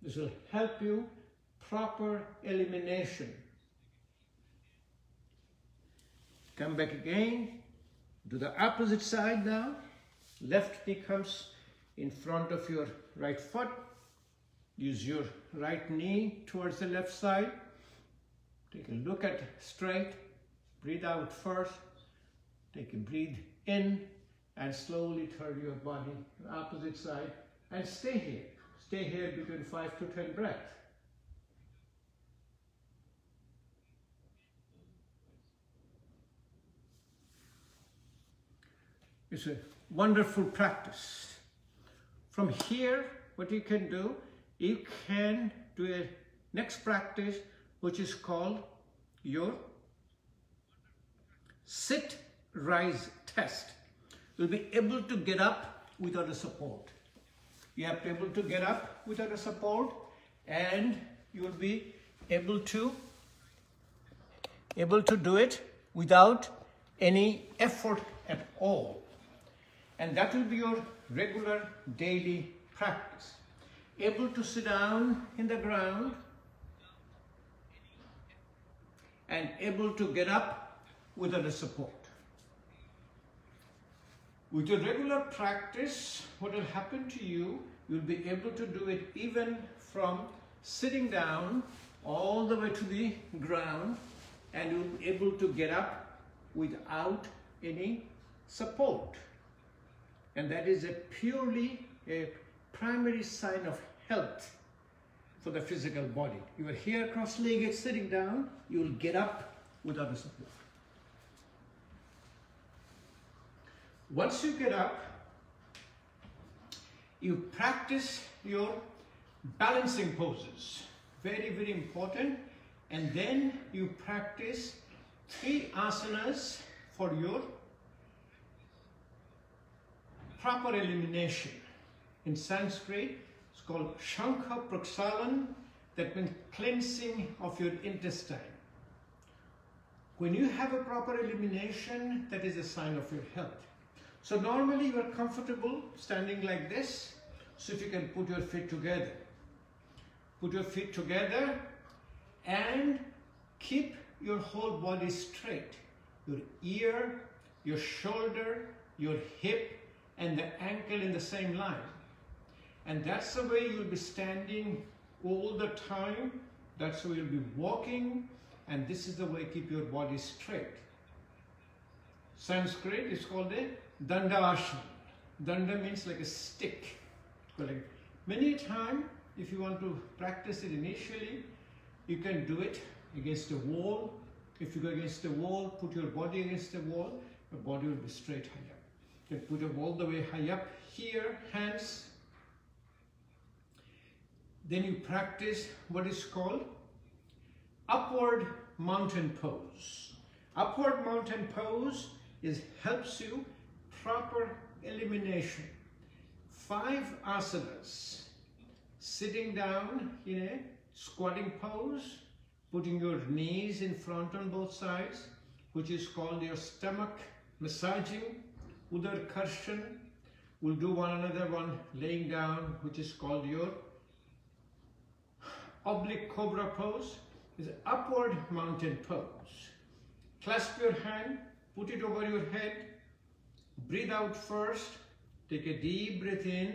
This will help you proper elimination. Come back again, do the opposite side now. Left knee comes in front of your right foot. Use your right knee towards the left side. Take a look at straight. Breathe out first. Take a breathe in and slowly turn your body to the opposite side and stay here. Stay here between 5 to 10 breaths. It's a wonderful practice. From here, what you can do, you can do a next practice, which is called your sit-rise test. You'll be able to get up without a support. You have to be able to get up without a support, and you will be able to do it without any effort at all. And that will be your regular daily practice. Able to sit down in the ground and able to get up without a support. With your regular practice, what will happen to you, you'll be able to do it even from sitting down all the way to the ground, and you'll be able to get up without any support. And that is a purely a primary sign of health for the physical body. You are here cross-legged sitting down, you will get up without a support. Once you get up, you practice your balancing poses. Very, very important. And then you practice 3 asanas for your proper elimination. In Sanskrit, it's called Shankha Prakshalan, that means cleansing of your intestine. When you have a proper elimination, that is a sign of your health. So normally you are comfortable standing like this, so if you can put your feet together. Put your feet together and keep your whole body straight. Your ear, your shoulder, your hip, and the ankle in the same line. And that's the way you'll be standing all the time. That's the way you'll be walking. And this is the way keep your body straight. Sanskrit is called a Dandasana. Danda means like a stick. Many times, if you want to practice it initially, you can do it against a wall. If you go against the wall, put your body against the wall, your body will be straight high up. You can put it all the way high up here, hands. Then you practice what is called upward mountain pose. Upward mountain pose helps you proper elimination. 5 asanas. Sitting down in a squatting pose, putting your knees in front on both sides, which is called your stomach massaging, Udar Karshan. We'll do another one laying down, which is called your oblique cobra pose. Is upward mountain pose. Clasp your hand, put it over your head, breathe out first, take a deep breath in,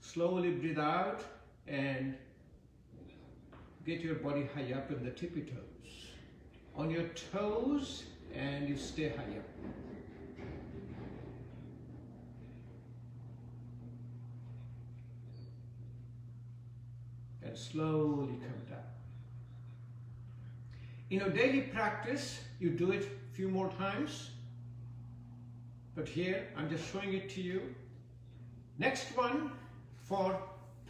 slowly breathe out, and get your body high up in the tippy toes. On your toes, and you stay high up. And slowly come down. In your daily practice, you do it a few more times. But here, I'm just showing it to you. Next one for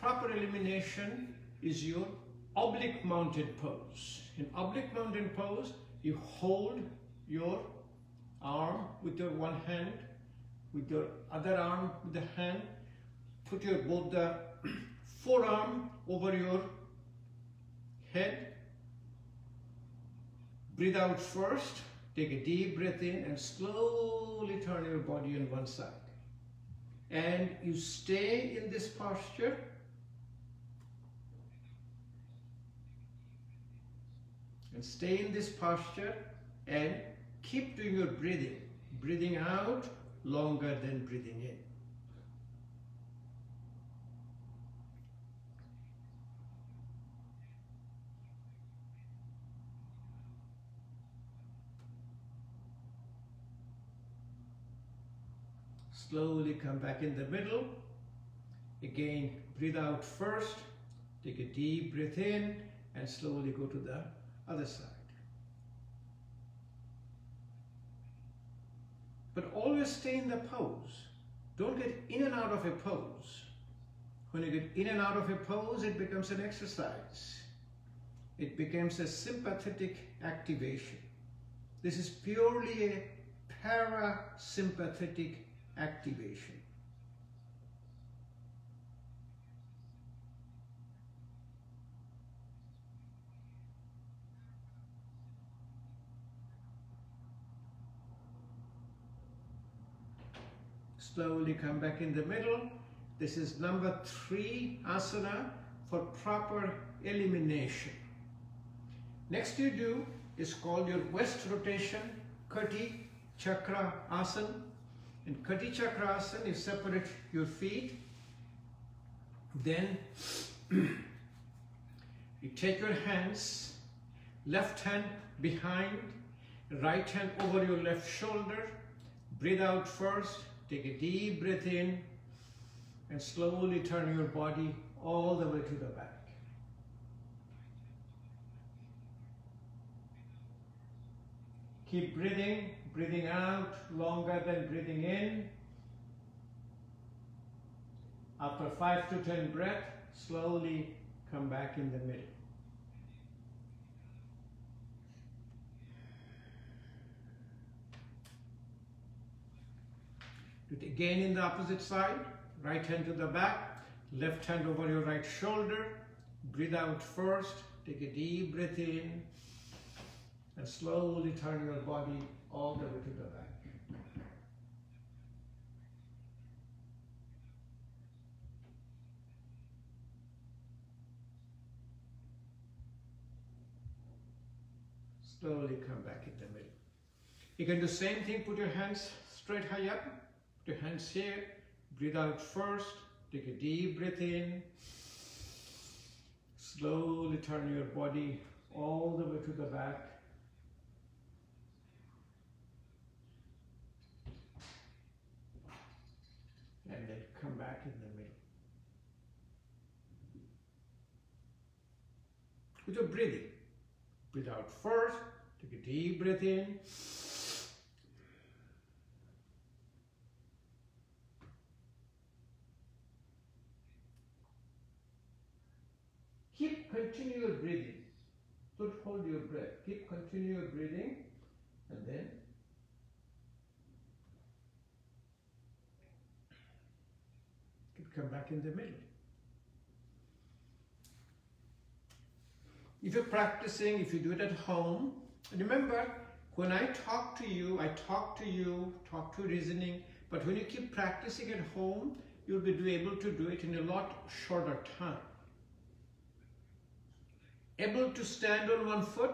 proper elimination is your oblique mountain pose. In oblique mountain pose, you hold your arm with your one hand, with your other arm with the hand, put your both the forearm over your head. Breathe out first, take a deep breath in and slowly turn your body on one side. And you stay in this posture. And stay in this posture and keep doing your breathing. Breathing out longer than breathing in. Slowly come back in the middle. Again, breathe out first. Take a deep breath in and slowly go to the other side. But always stay in the pose. Don't get in and out of a pose. When you get in and out of a pose, it becomes an exercise. It becomes a sympathetic activation. This is purely a parasympathetic activation. Slowly come back in the middle. This is number 3 asana for proper elimination. Next you do is called your west rotation, Kati Chakra Asana. In Kati Chakra Asana, you separate your feet. Then you take your hands, left hand behind, right hand over your left shoulder. Breathe out first. Take a deep breath in and slowly turn your body all the way to the back. Keep breathing, breathing out longer than breathing in. After 5 to 10 breaths, slowly come back in the middle. Do it again in the opposite side. Right hand to the back, left hand over your right shoulder. Breathe out first. Take a deep breath in and slowly turn your body all the way to the back. Slowly come back in the middle. You can do the same thing. Put your hands straight high up. Put your hands here. Breathe out first. Take a deep breath in. Slowly turn your body all the way to the back. And then come back in the middle. With your breathing. Breathe out first. Take a deep breath in. Keep continual breathing. Don't hold your breath. Keep continual breathing and then come back in the middle. If you're practicing, if you do it at home, remember when I talk to you, talk to reasoning, but when you keep practicing at home, you'll be able to do it in a lot shorter time. Able to stand on one foot,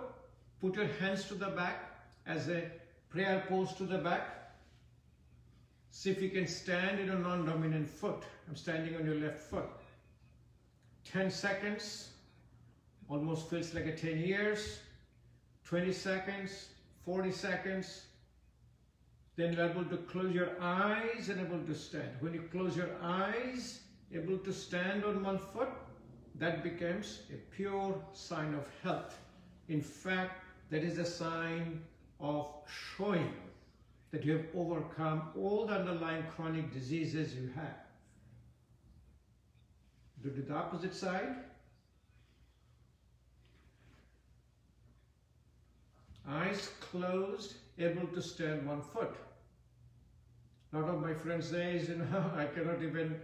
put your hands to the back as a prayer pose to the back. See if you can stand in a non-dominant foot. I'm standing on your left foot. 10 seconds, almost feels like a 10 years. 20 seconds, 40 seconds. Then you're able to close your eyes and able to stand. When you close your eyes, able to stand on one foot, that becomes a pure sign of health. In fact, that is a sign of showing that you have overcome all the underlying chronic diseases you have. Do the opposite side. Eyes closed, able to stand one foot. A lot of my friends say, I cannot even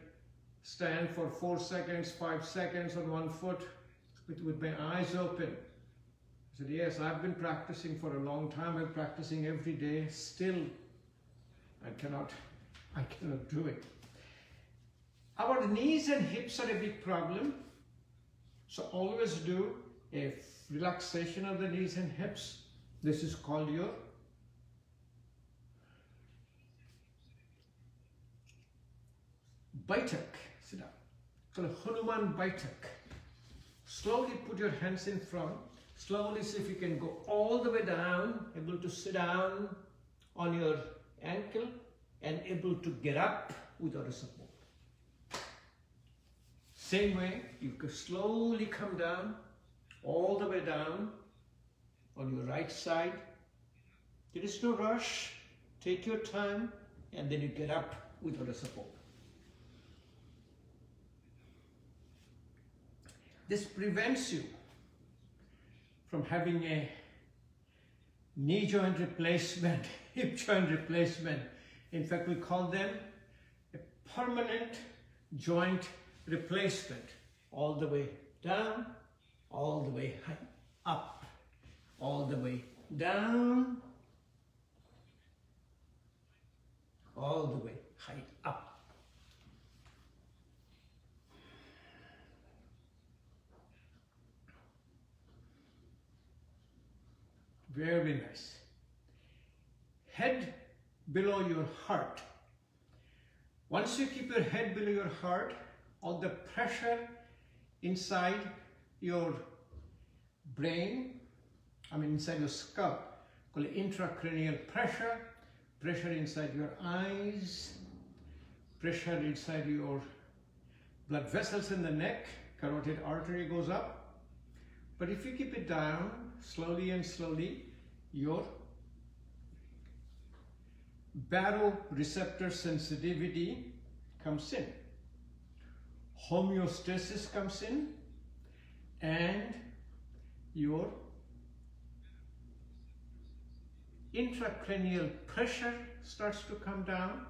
stand for 4 seconds, 5 seconds on one foot with my eyes open. I said, yes, I've been practicing for a long time. I'm practicing every day. Still, I cannot do it. Our knees and hips are a big problem. So always do a relaxation of the knees and hips. This is called your Baitak. Sit down. Called Hanuman Baitak. Slowly put your hands in front. Slowly see if you can go all the way down, able to sit down on your ankle. and able to get up without a support. Same way, you can slowly come down, all the way down on your right side. There is no rush. Take your time, and then you get up without a support. This prevents you from having a knee joint replacement, hip joint replacement. In fact, we call them a permanent joint replacement. All the way down, all the way up, all the way down, all the way high up. Very nice. Head below your heart. Once you keep your head below your heart, all the pressure inside your brain, inside your skull, called intracranial pressure, pressure inside your eyes, pressure inside your blood vessels in the neck, carotid artery goes up. But if you keep it down, slowly and slowly, your baroreceptor sensitivity comes in. Homeostasis comes in, and your intracranial pressure starts to come down.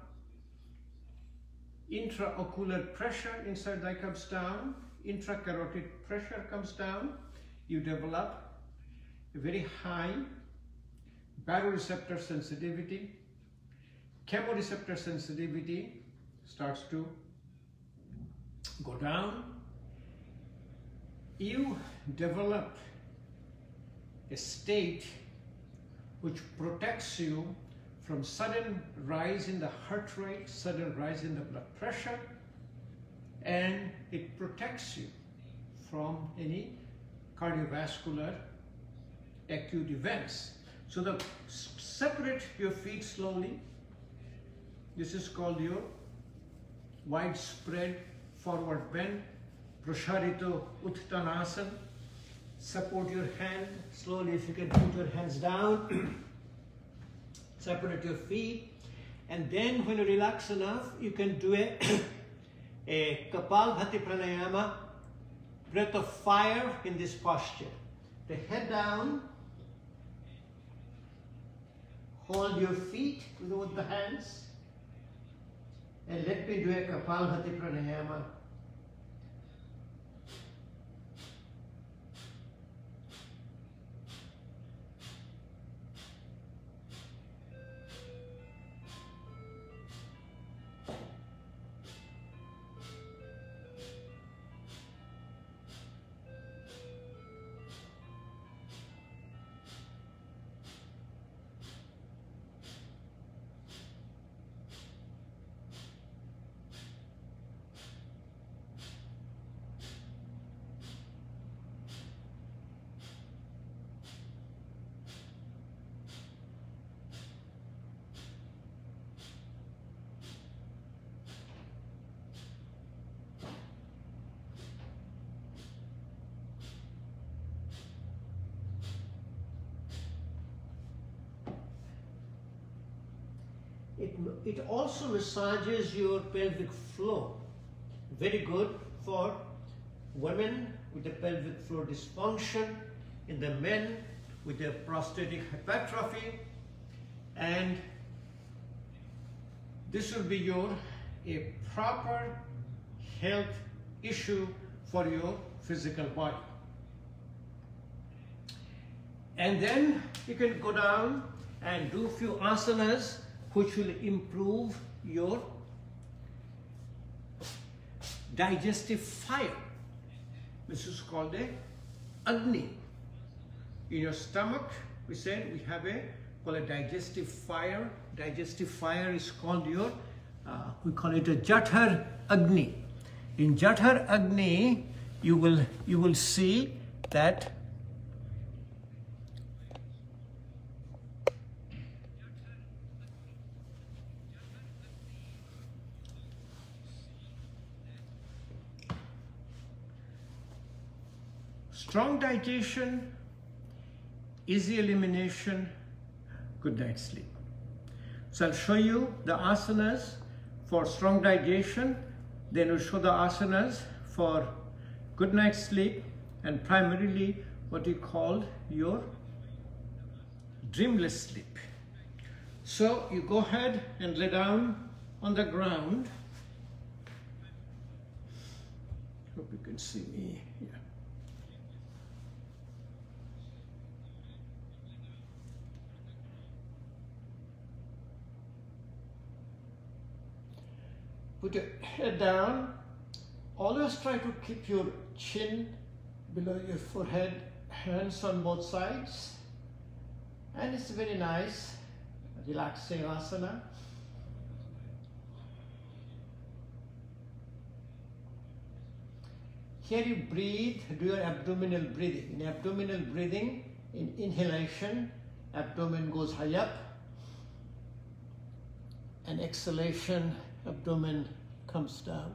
Intraocular pressure inside the eye comes down. Intracarotid pressure comes down. You develop a very high baroreceptor sensitivity. Chemoreceptor sensitivity starts to go down. You develop a state which protects you from sudden rise in the heart rate, sudden rise in the blood pressure, and it protects you from any cardiovascular acute events. So separate your feet slowly. This is called your widespread forward bend, Prasarita Uttanasana. Support your hand slowly. If you can put your hands down, separate your feet, and then when you relax enough, you can do a Kapalbhati Pranayama, breath of fire in this posture. The head down, hold your feet with the hands, and let me do a Kapalbhati Pranayama. It also massages your pelvic floor. Very good for women with the pelvic floor dysfunction, in the men with the prostatic hypertrophy, and this will be a proper health issue for your physical body. And then you can go down and do a few asanas which will improve your digestive fire. This is called a Agni. In your stomach, we said we have called a digestive fire. Digestive fire is called we call it a Jathar Agni. In Jathar Agni, you will see that Strong digestion, easy elimination, good night's sleep. So I'll show you the asanas for strong digestion, then we'll show the asanas for good night's sleep, and primarily what we call your dreamless sleep. So you go ahead and lay down on the ground. Hope you can see me. Yeah. Put your head down. Always try to keep your chin below your forehead, hands on both sides. And it's very nice, relaxing asana. Here you breathe, do your abdominal breathing. In abdominal breathing, in inhalation, abdomen goes high up. And exhalation, abdomen comes down.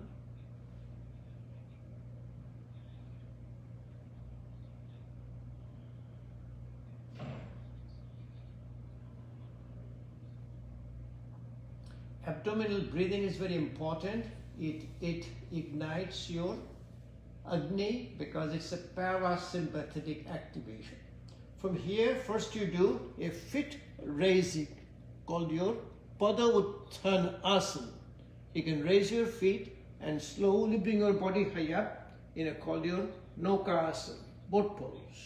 Abdominal breathing is very important. It ignites your Agni because it's a parasympathetic activation. From here, first you do a fit raising called your Pada Uttanasana. You can raise your feet and slowly bring your body high up in a called your Naukasana, boat pose.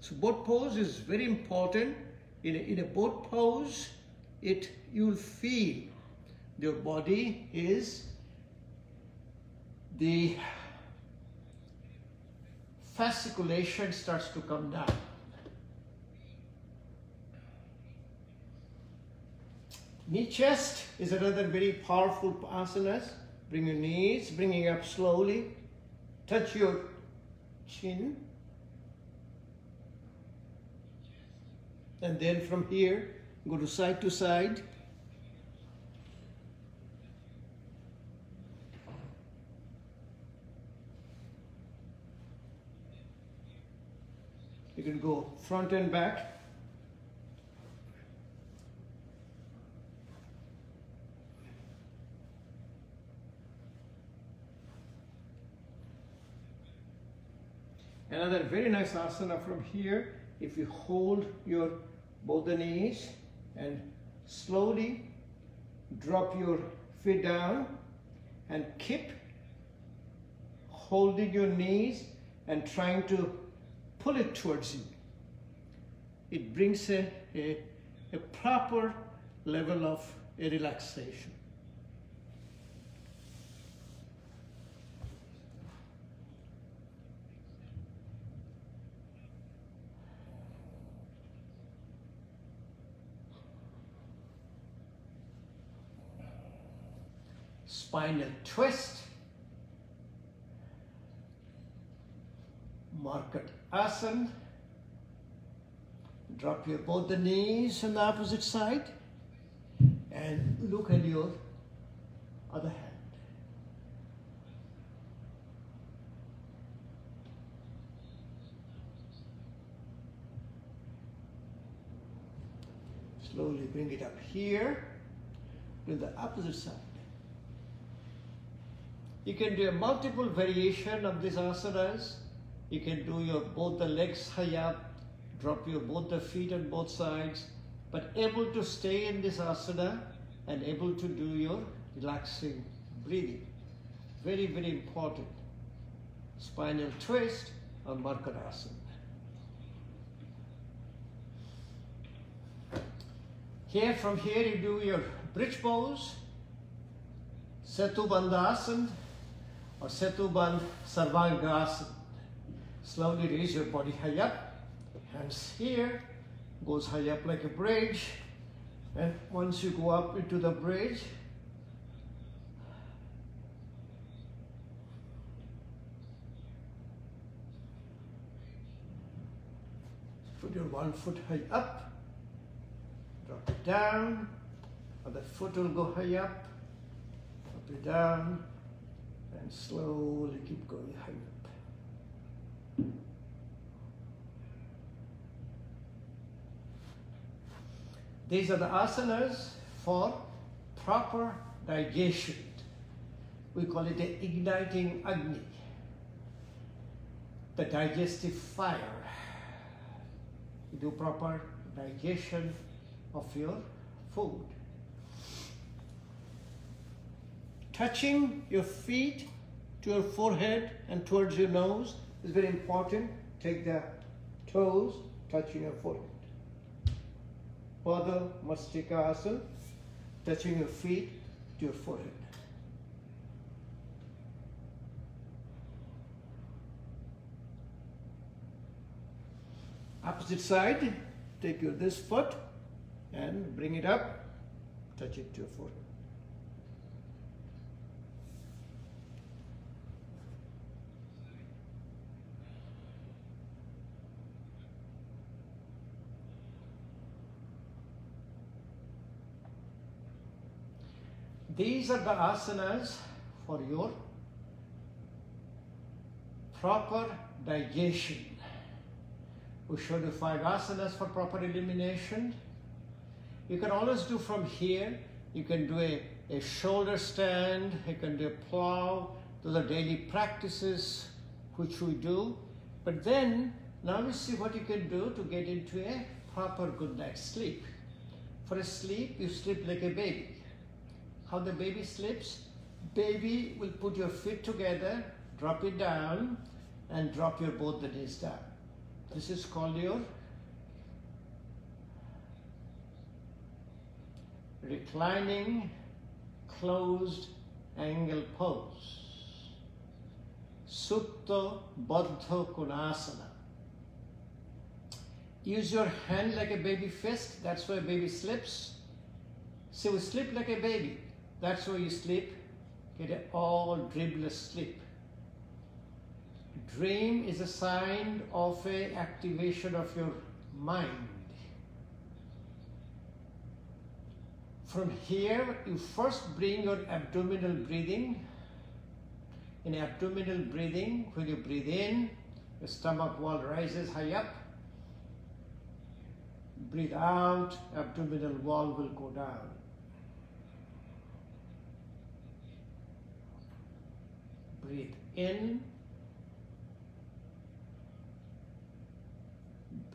So boat pose is very important. In a boat pose, you'll feel your body is, the fasciculation starts to come down. Knee chest is another very powerful asanas. Bring your knees, bringing up slowly. Touch your chin. And then from here, go to side. You can go front and back. Another very nice asana from here. If you hold your both the knees and slowly drop your feet down and keep holding your knees and trying to pull it towards you. It brings a proper level of a relaxation. Spinal twist, Markat Asana. Drop your both the knees on the opposite side and look at your other hand. Slowly bring it up here to the opposite side. You can do a multiple variation of these asanas. You can do your both the legs high up, drop your both the feet on both sides, but able to stay in this asana and able to do your relaxing breathing. Very, very important. Spinal twist or Markarasana. Here, from here you do your bridge pose, Setu Bandhasana or Setu Bandh Sarvangasana. Slowly raise your body high up, hands here, goes high up like a bridge, and once you go up into the bridge, put your one foot high up, drop it down, other foot will go high up it down, And slowly keep going high up. These are the asanas for proper digestion. We call it the igniting Agni, the digestive fire. You do proper digestion of your food. Touching your feet to your forehead and towards your nose is very important. Take the toes touching your forehead. Pada Mastikasana, touching your feet to your forehead. Opposite side, take your this foot and bring it up, touch it to your forehead. These are the asanas for your proper digestion. We showed you 5 asanas for proper elimination. You can always do from here. You can do a shoulder stand, you can do a plow. Those are daily practices which we do. But then, now we see what you can do to get into a proper good night's sleep. For a sleep, you sleep like a baby. How the baby sleeps? Baby will put your feet together, drop it down, and drop your both the knees down. This is called your reclining closed angle pose. Supta Baddha Konasana. Use your hand like a baby fist. That's why baby sleeps. So we sleep like a baby. That's why you sleep. Get an all dreamless sleep. Dream is a sign of a activation of your mind. From here, you first bring your abdominal breathing. In abdominal breathing, when you breathe in, your stomach wall rises high up. Breathe out, abdominal wall will go down. Breathe in,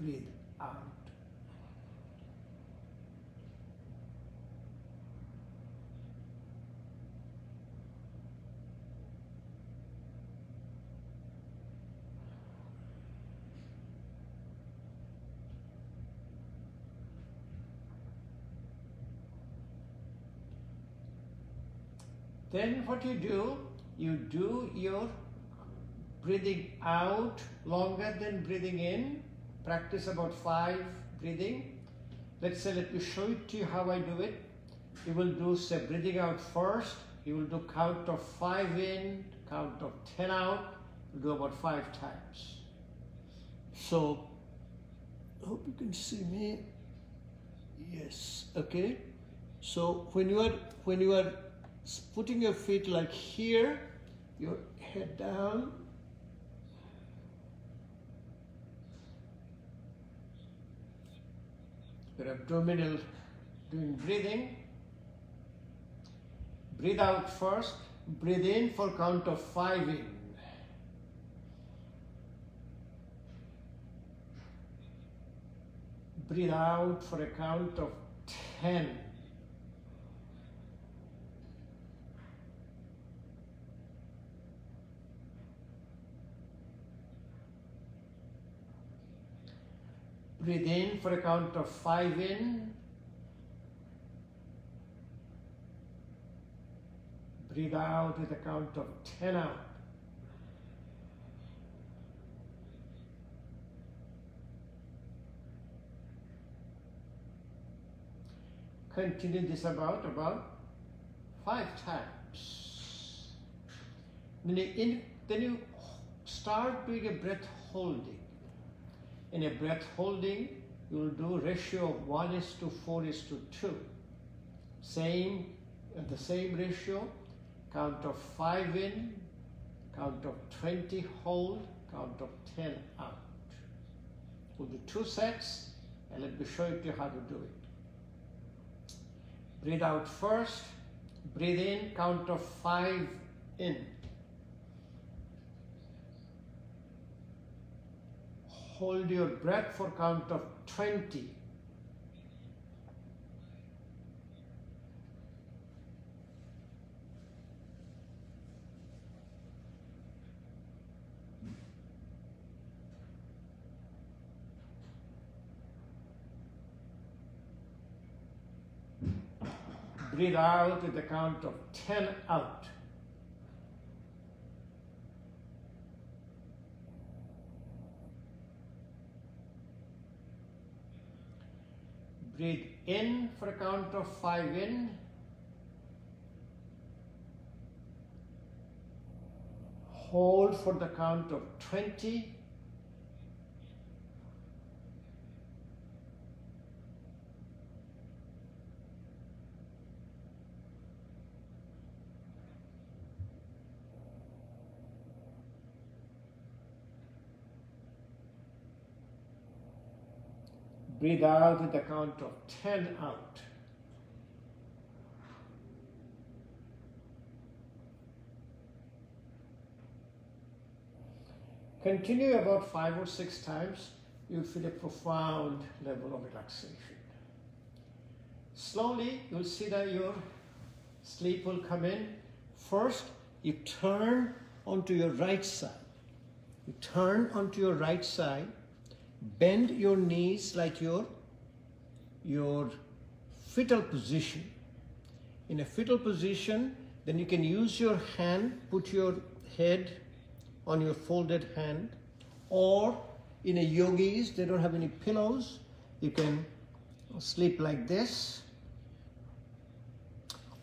breathe out. Then what you do your breathing out longer than breathing in. Practice about 5 breathing. Let's say, let me show it to you how I do it. You will do, say, breathing out first. You will do count of 5 in, count of 10 out. You'll do about 5 times. So, I hope you can see me. Yes, okay. So when you are putting your feet like here, your head down, your abdominal doing breathing. Breathe out first, breathe in for count of 5 in. Breathe out for a count of 10. Breathe in for a count of 5 in. Breathe out with a count of 10 out. Continue this about 5 times. Then you start doing a breath holding. In a breath holding, you will do ratio of 1:4:2. Same, at the same ratio, count of 5 in, count of 20 hold, count of 10 out. We'll do 2 sets and let me show you how to do it. Breathe out first, breathe in, count of 5 in. Hold your breath for count of 20. Breathe out with the count of 10 out. Breathe in for a count of 5 in. Hold for the count of 20. Breathe out with the count of 10 out. Continue about 5 or 6 times. You'll feel a profound level of relaxation. Slowly, you'll see that your sleep will come in. First, you turn onto your right side. You turn onto your right side. Bend your knees like your fetal position. In a fetal position, then you can use your hand, put your head on your folded hand, or in a yogis, they don't have any pillows, you can sleep like this,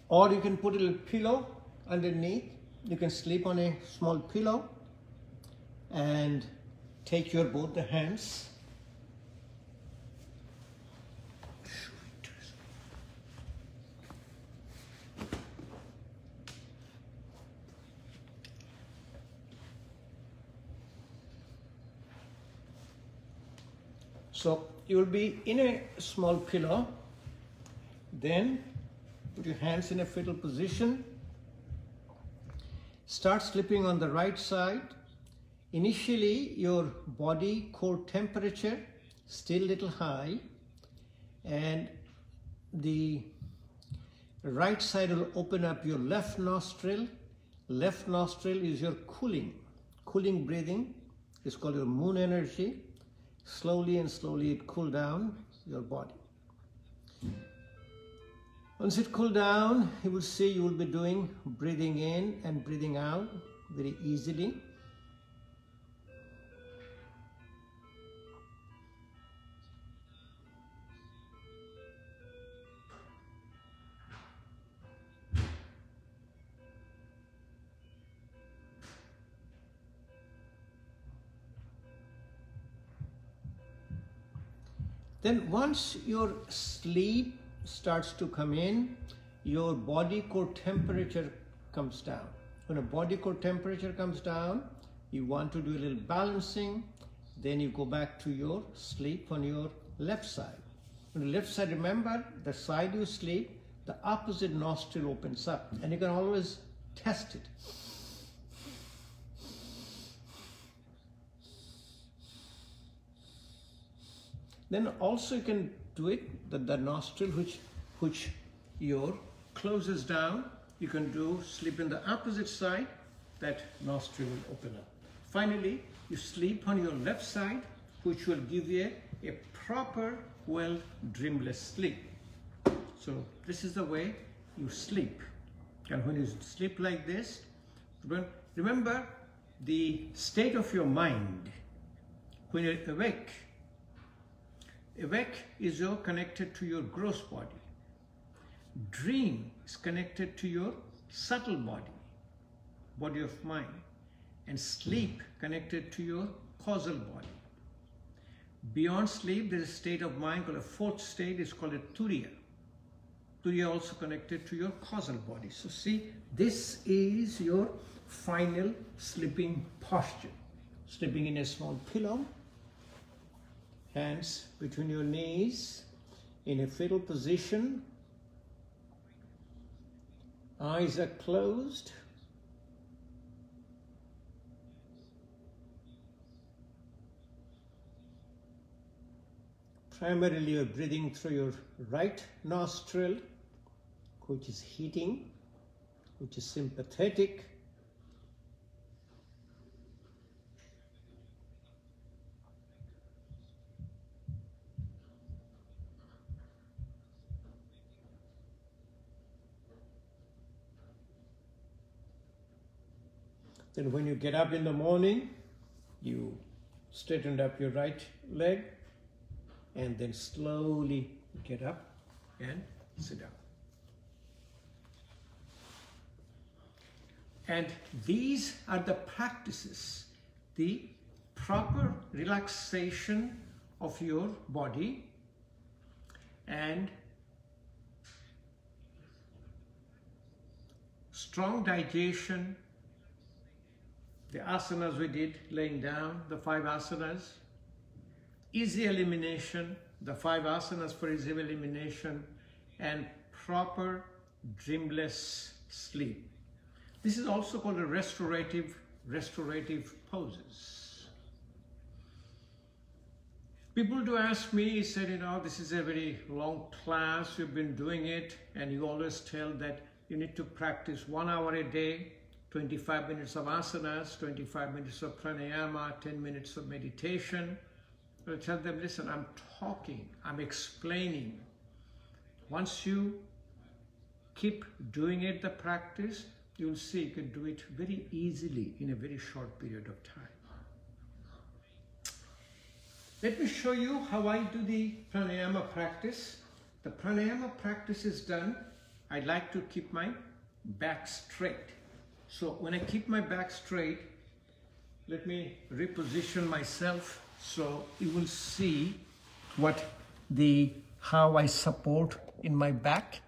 or you can put a little pillow underneath. You can sleep on a small pillow and take your both the hands. So you will be in a small pillow, then put your hands in a fetal position, start sleeping on the right side. Initially your body core temperature still little high, and the right side will open up your left nostril. Left nostril is your cooling breathing. It's called your moon energy. Slowly and slowly it cool down your body. Once it cool down, you will see you will be doing breathing in and breathing out very easily. Then once your sleep starts to come in, your body core temperature comes down. When a body core temperature comes down, you want to do a little balancing, then you go back to your sleep on your left side. On the left side, remember, the side you sleep, the opposite nostril opens up, and you can always test it. Then also you can do it, the nostril which your closes down, you can do sleep in the opposite side, that nostril will open up. Finally, you sleep on your left side, which will give you a proper, well, dreamless sleep. So this is the way you sleep. And when you sleep like this, remember the state of your mind. When you're awake is your connected to your gross body. Dream is connected to your subtle body of mind. And sleep connected to your causal body. Beyond sleep, there is a state of mind called a fourth state, is called a turiya. Turiya also connected to your causal body. So see, this is your final sleeping posture. Sleeping in a small pillow, hands between your knees in a fetal position, eyes are closed. Primarily you're breathing through your right nostril, which is heating, which is sympathetic. Then when you get up in the morning, you straighten up your right leg and then slowly get up and sit down. And these are the practices, the proper relaxation of your body and strong digestion. The asanas we did laying down, the 5 asanas, easy elimination, the 5 asanas for easy elimination, and proper dreamless sleep. This is also called a restorative poses. People do ask me, said, you know, this is a very long class, you've been doing it, and you always tell that you need to practice 1 hour a day, 25 minutes of asanas, 25 minutes of pranayama, 10 minutes of meditation. I tell them, listen, I'm talking, I'm explaining. Once you keep doing it, the practice, you'll see you can do it very easily in a very short period of time. Let me show you how I do the pranayama practice. The pranayama practice is done. I like to keep my back straight. So when I keep my back straight, let me reposition myself so you will see how I support in my back.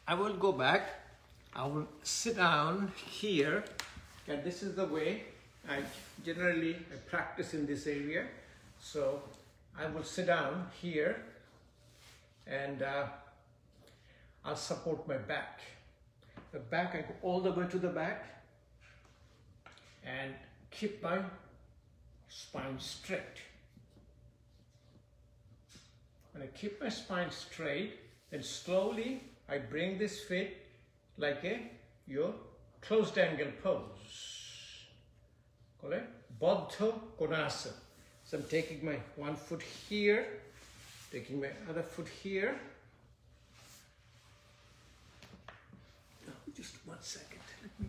I will go back, I will sit down here, and this is the way I generally practice in this area. So I will sit down here and I'll support my back. The back, I go all the way to the back and keep my spine straight. When I keep my spine straight, then slowly I bring this feet like your closed angle pose. Call it Baddha Konasana. So I'm taking my one foot here, taking my other foot here. Now, just 1 second. Let me.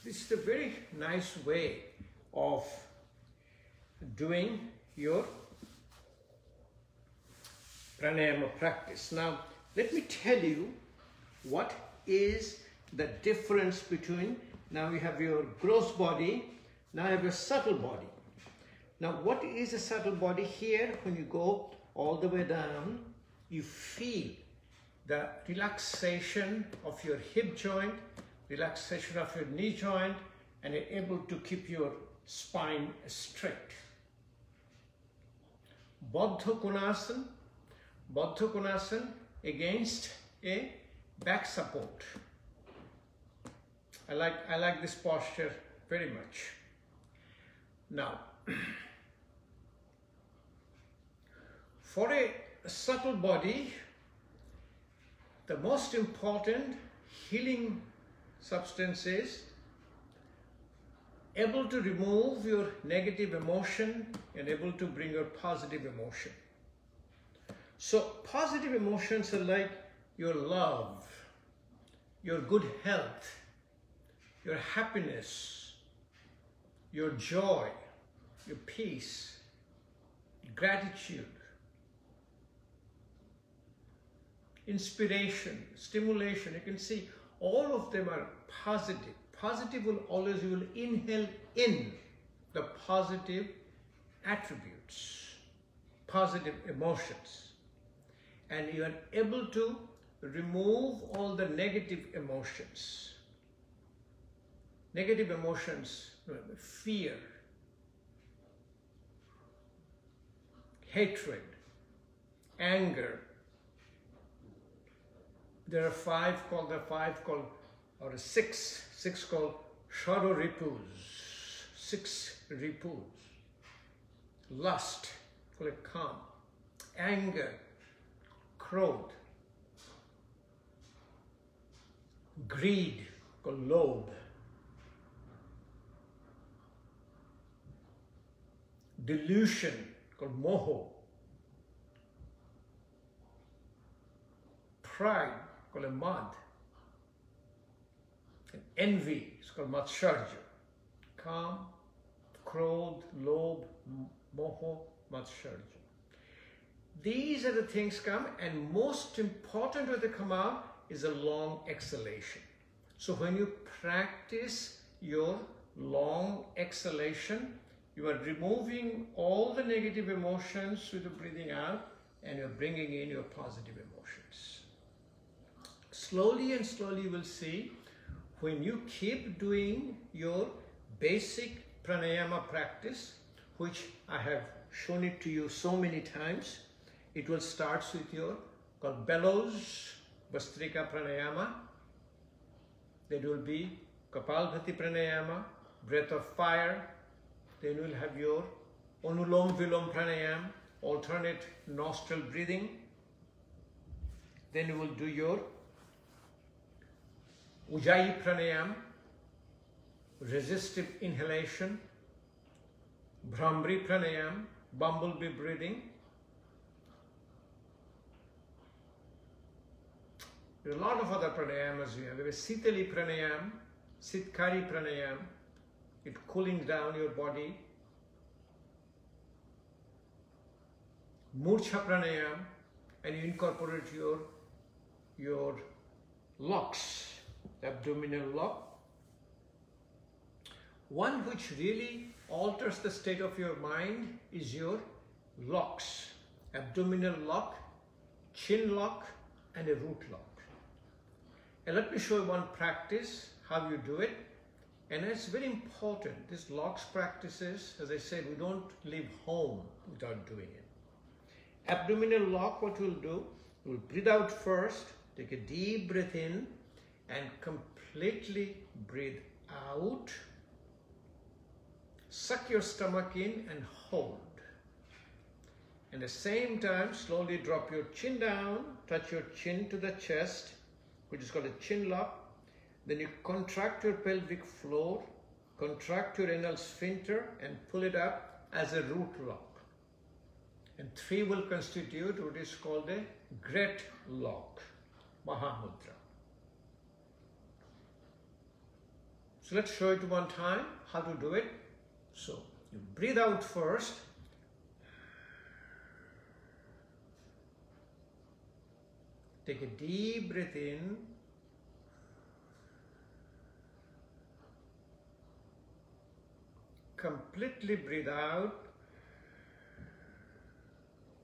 This is a very nice way of doing your pranayama practice. Now, let me tell you what is the difference between, now you have your gross body, now you have your subtle body. Now, what is a subtle body here? When you go all the way down, you feel the relaxation of your hip joint, relaxation of your knee joint, and you're able to keep your spine straight. Baddha Konasana, Baddha Konasana against a back support. I like this posture very much. Now, for a subtle body, the most important healing substance is able to remove your negative emotion and able to bring your positive emotion. So positive emotions are like your love, your good health, your happiness, your joy, your peace, gratitude, inspiration, stimulation. You can see all of them are positive. Positive will always, you will inhale in the positive attributes, positive emotions. And you are able to remove all the negative emotions. Negative emotions, fear, hatred, anger. There are six called Sharo Ripus, 6 Ripus. Lust, called Kam, anger, Krodh, greed, called Lobh, delusion, called Moho, pride, called Mad, and envy is called Matsarja. Kam, Krodh, Lobh, Moho, Matsarja. These are the things come, and most important when they come out is a long exhalation. So when you practice your long exhalation, you are removing all the negative emotions with the breathing out, and you're bringing in your positive emotions. Slowly and slowly you will see, when you keep doing your basic pranayama practice, which I have shown it to you so many times, it will start with your called bellows, Vastrika pranayama. Then will be Kapalbhati pranayama, breath of fire. Then you will have your Anulom Vilom pranayama, alternate nostril breathing. Then you will do your Ujjayi pranayama, resistive inhalation, Bhramri pranayama, bumblebee breathing. There are a lot of other pranayamas we have. There is Sitali pranayam, Sitkari pranayam, it cooling down your body. Murcha pranayam, and you incorporate your locks, abdominal lock. One which really alters the state of your mind is your locks, abdominal lock, chin lock, and a root lock. And let me show you one practice, how you do it. And it's very important. This locks practices, as I said, we don't leave home without doing it. Abdominal lock, what we'll do, we'll breathe out first, take a deep breath in, and completely breathe out. Suck your stomach in and hold. At the same time, slowly drop your chin down, touch your chin to the chest, which is called a chin lock. Then you contract your pelvic floor, contract your anal sphincter, and pull it up as a root lock. And 3 will constitute what is called a great lock, Mahamudra. So let's show it one time, how to do it. So you breathe out first. Take a deep breath in. Completely breathe out.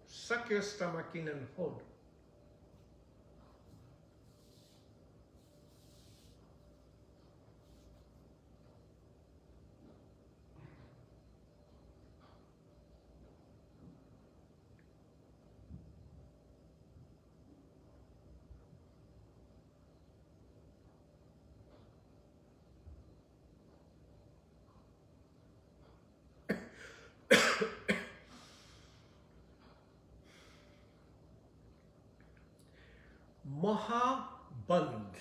Suck your stomach in and hold. Mahabandh.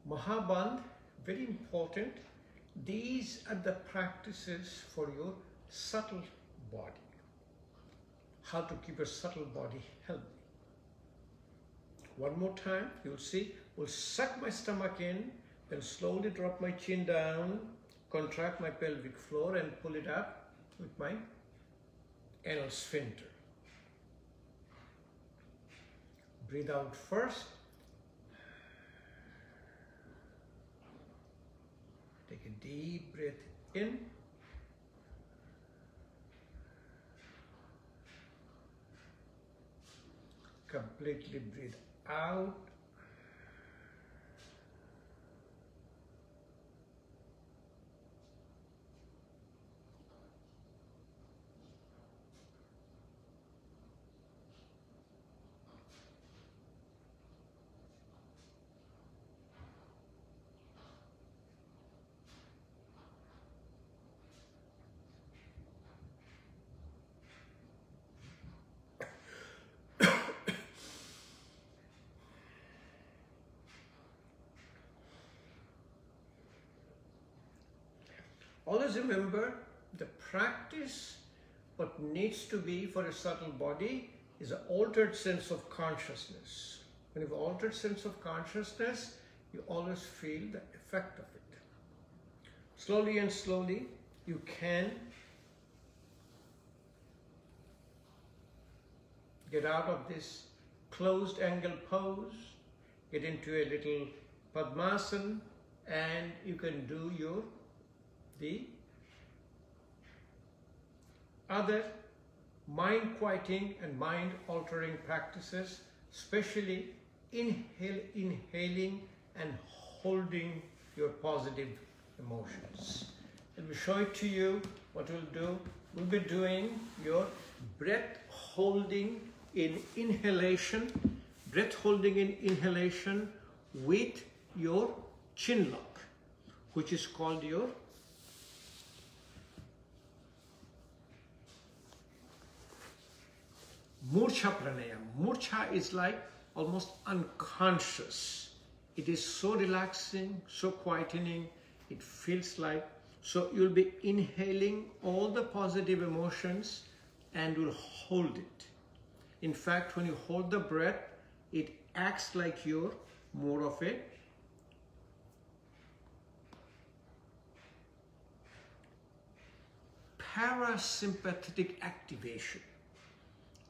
Mahabandh, very important. These are the practices for your subtle body. How to keep your subtle body healthy. One more time, you'll see. We'll suck my stomach in, then slowly drop my chin down, contract my pelvic floor and pull it up with my anal sphincter. Breathe out first. Take a deep breath in. Completely breathe out. Always remember, the practice, what needs to be for a subtle body is an altered sense of consciousness. When you have an altered sense of consciousness, you always feel the effect of it. Slowly and slowly, you can get out of this closed angle pose, get into a little Padmasana, and you can do the other mind quieting and mind altering practices, especially inhaling and holding your positive emotions. Let me show it to you what we'll do. We'll be doing your breath holding in inhalation, breath holding in inhalation with your chin lock, which is called your Murcha Pranayama. Murcha is like almost unconscious. It is so relaxing, so quietening. It feels like, so you'll be inhaling all the positive emotions and will hold it. In fact, when you hold the breath, it acts like you're more of a parasympathetic activation.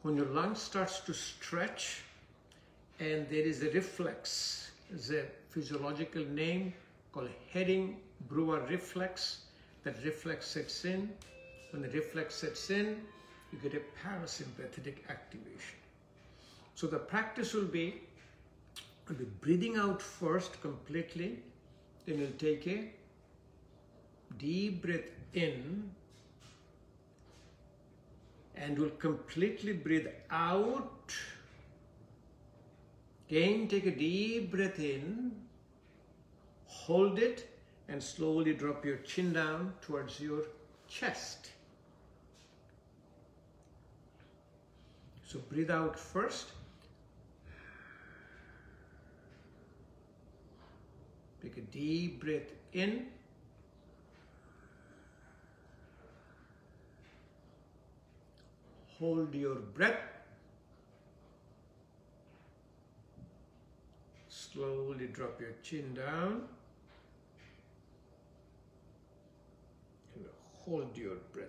When your lung starts to stretch and there is a reflex, there's a physiological name called Hering-Brewer reflex. That reflex sets in. When the reflex sets in, you get a parasympathetic activation. So the practice will be breathing out first completely, then you'll take a deep breath in and will completely breathe out. Again, take a deep breath in, hold it, and slowly drop your chin down towards your chest. So breathe out first. Take a deep breath in. Hold your breath. Slowly drop your chin down. And hold your breath.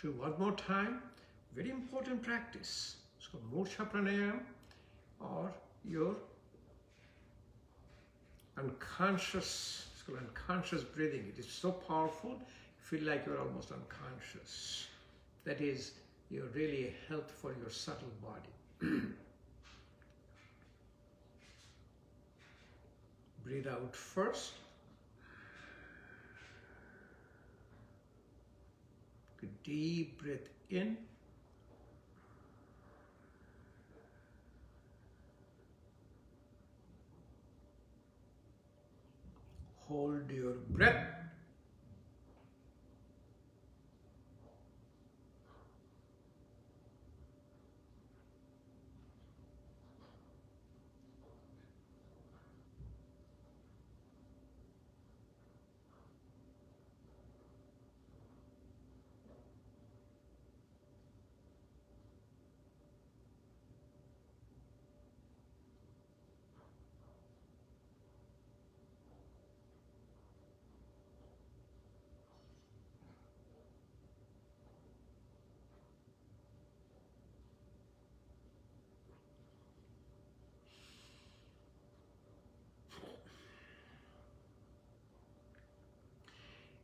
So one more time, very important practice. It's called Murcha Pranayama, or your unconscious, it's called unconscious breathing. It is so powerful, you feel like you're almost unconscious. That is you're really a health for your subtle body. Breathe out first. Good deep breath in. Hold your breath.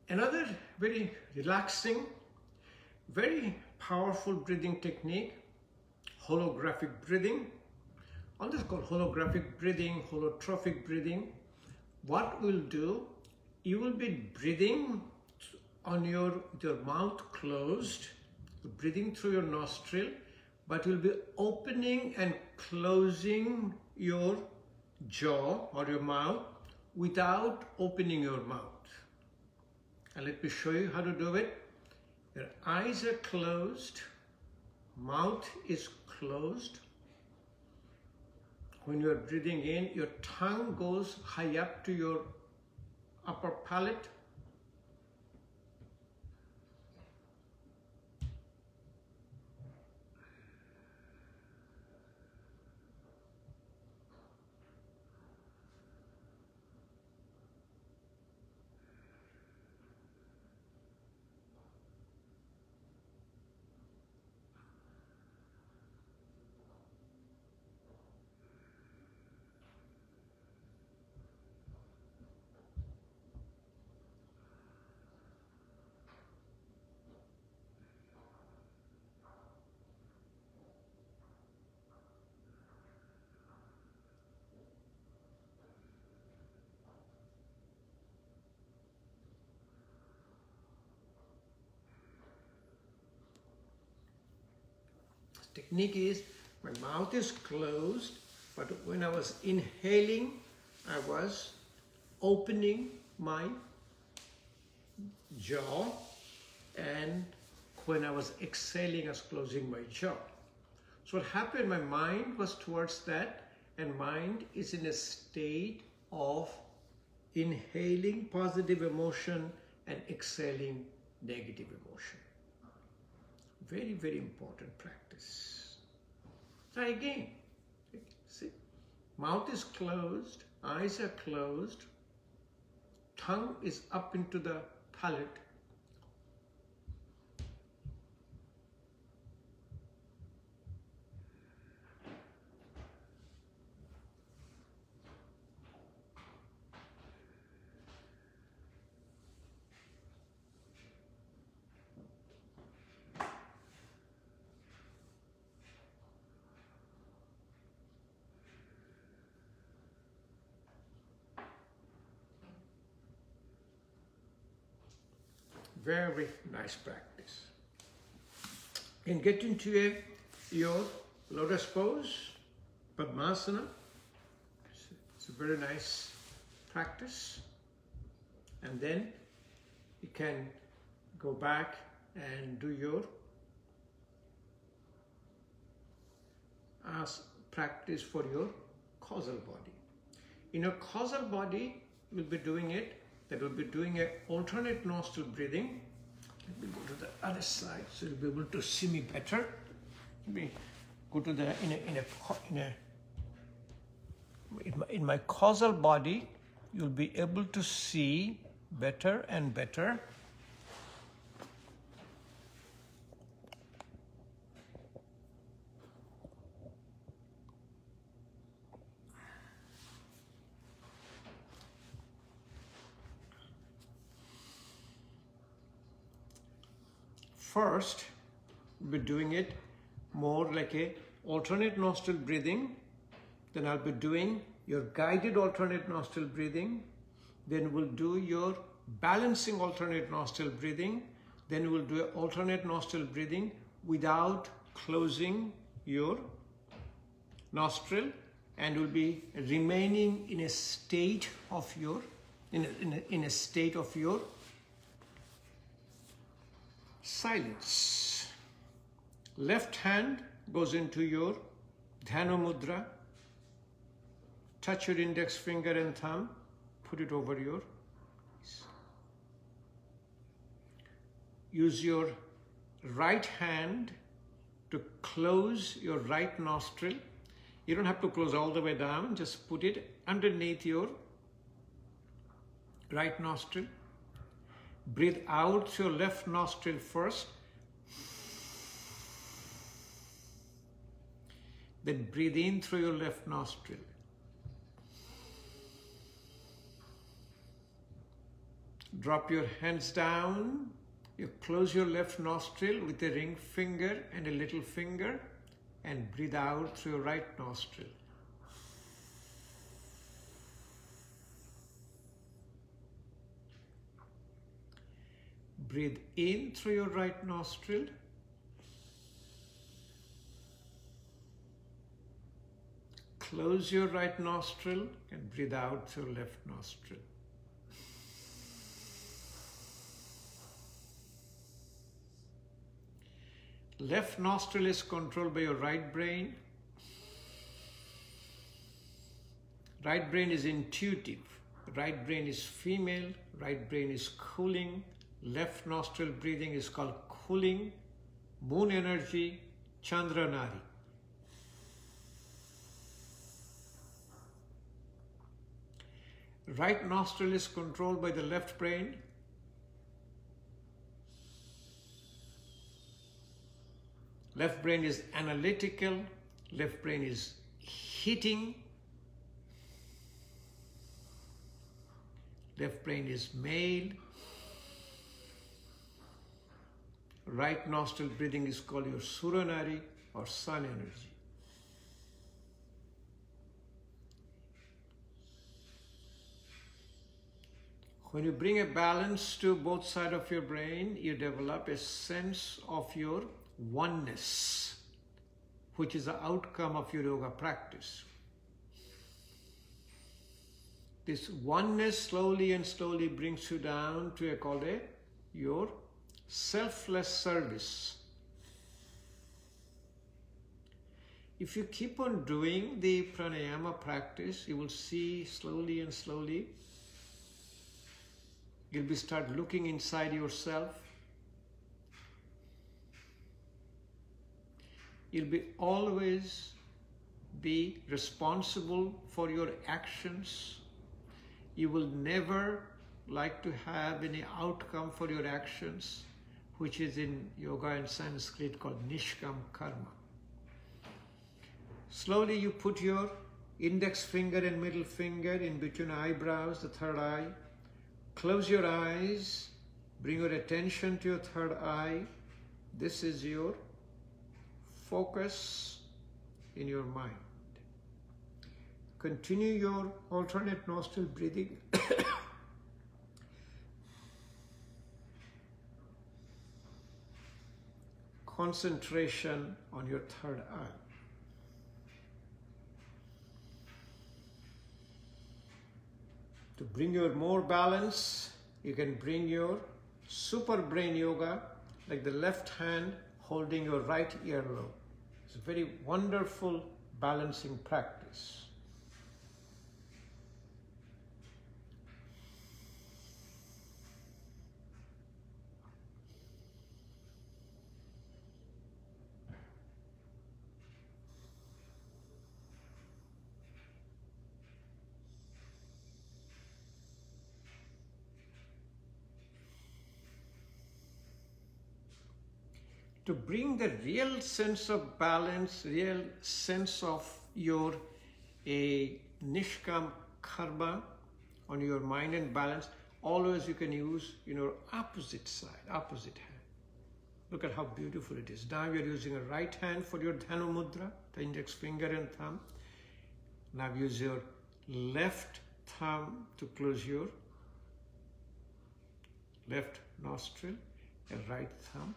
Another very relaxing, very powerful breathing technique, holographic breathing. On this called holographic breathing, holotropic breathing. What we'll do, you will be breathing on your mouth closed, breathing through your nostril, but you'll be opening and closing your jaw or your mouth without opening your mouth. And let me show you how to do it. Your eyes are closed, mouth is closed. When you are breathing in, your tongue goes high up to your upper palate. Technique is, my mouth is closed, but when I was inhaling, I was opening my jaw, and when I was exhaling, I was closing my jaw. So what happened, my mind was towards that, and mind is in a state of inhaling positive emotion and exhaling negative emotion. Very, very important practice. Try again. See, mouth is closed, eyes are closed, tongue is up into the palate. Very nice practice. And get into your lotus pose, Padmasana. It's a very nice practice. And then you can go back and do your practice for your causal body. In your causal body, you'll be doing it. That will be doing an alternate nostril breathing. Let me go to the other side so you'll be able to see me better. Let me go to the in my causal body. You'll be able to see better and better. First, We'll be doing it more like a alternate nostril breathing. Then I'll be doing your guided alternate nostril breathing. Then we'll do your balancing alternate nostril breathing. Then we'll do alternate nostril breathing without closing your nostril, and will be remaining in a state of your silence. Left hand goes into your Dhyana Mudra. Touch your index finger and thumb, put it over your eyes. Use your right hand to close your right nostril. You don't have to close all the way down, just put it underneath your right nostril. Breathe out through your left nostril first. Then breathe in through your left nostril. Drop your hands down. You close your left nostril with a ring finger and a little finger, and breathe out through your right nostril. Breathe in through your right nostril. Close your right nostril and breathe out through your left nostril. Left nostril is controlled by your right brain. Right brain is intuitive. Right brain is female. Right brain is cooling. Left nostril breathing is called cooling. Moon energy, Chandra Nari. Right nostril is controlled by the left brain. Left brain is analytical, left brain is heating, left brain is male. Right nostril breathing is called your Surya Nari or sun energy. When you bring a balance to both sides of your brain, you develop a sense of your oneness, which is the outcome of your yoga practice. This oneness slowly and slowly brings you down to your selfless service. If you keep on doing the pranayama practice, you will see slowly and slowly you'll start looking inside yourself. You'll always be responsible for your actions. You will never like to have any outcome for your actions, which is in yoga and Sanskrit called Nishkam Karma. Slowly you put your index finger and middle finger in between eyebrows, the third eye. Close your eyes, bring your attention to your third eye. This is your focus in your mind. Continue your alternate nostril breathing. Concentration on your third eye. To bring your more balance, you can bring your super brain yoga, like the left hand holding your right earlobe. It's a very wonderful balancing practice. To bring the real sense of balance, real sense of your Nishkam Karma on your mind and balance, always you can use your opposite side, opposite hand. Look at how beautiful it is. Now you're using a right hand for your Dhanu Mudra, the index finger and thumb. Now use your left thumb to close your left nostril, a right thumb,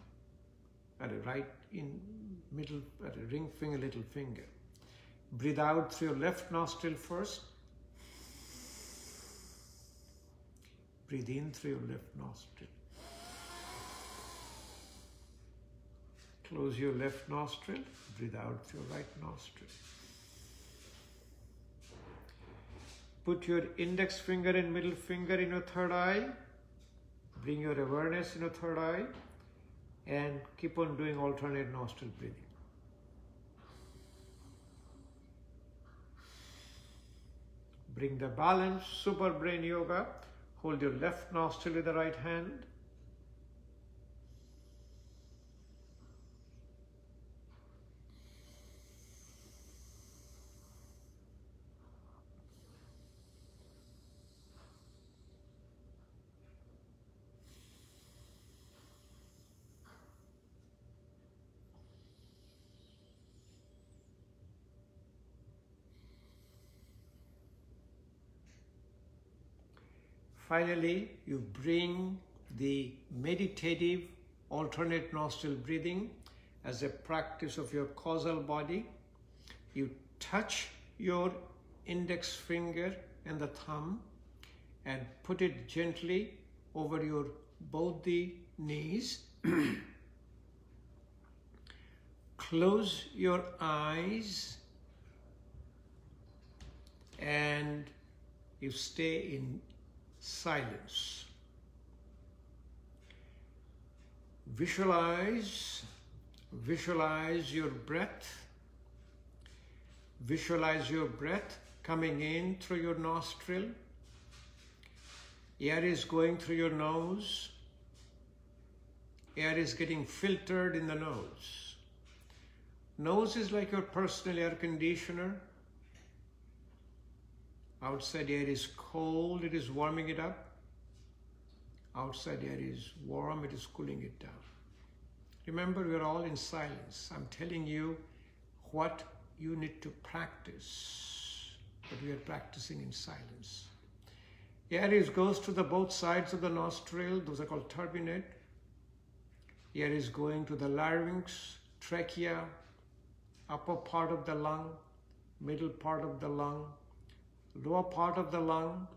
and a right in middle, at a ring finger, little finger. Breathe out through your left nostril first. Breathe in through your left nostril. Close your left nostril. Breathe out through your right nostril. Put your index finger and middle finger in your third eye. Bring your awareness in your third eye. And keep on doing alternate nostril breathing. Bring the balance, Super Brain Yoga. Hold your left nostril with the right hand. Finally, you bring the meditative alternate nostril breathing as a practice of your causal body. You touch your index finger and the thumb and put it gently over your both the knees. Close your eyes and you stay in silence. Visualize your breath. Visualize your breath coming in through your nostril. Air is going through your nose. Air is getting filtered in the nose. Nose is like your personal air conditioner. Outside air is cold, it is warming it up. Outside air is warm, it is cooling it down. Remember, we are all in silence. I'm telling you what you need to practice, but we are practicing in silence. Air goes to the both sides of the nostril, those are called turbinate. Air is going to the larynx, trachea, upper part of the lung, middle part of the lung, lower part of the lung,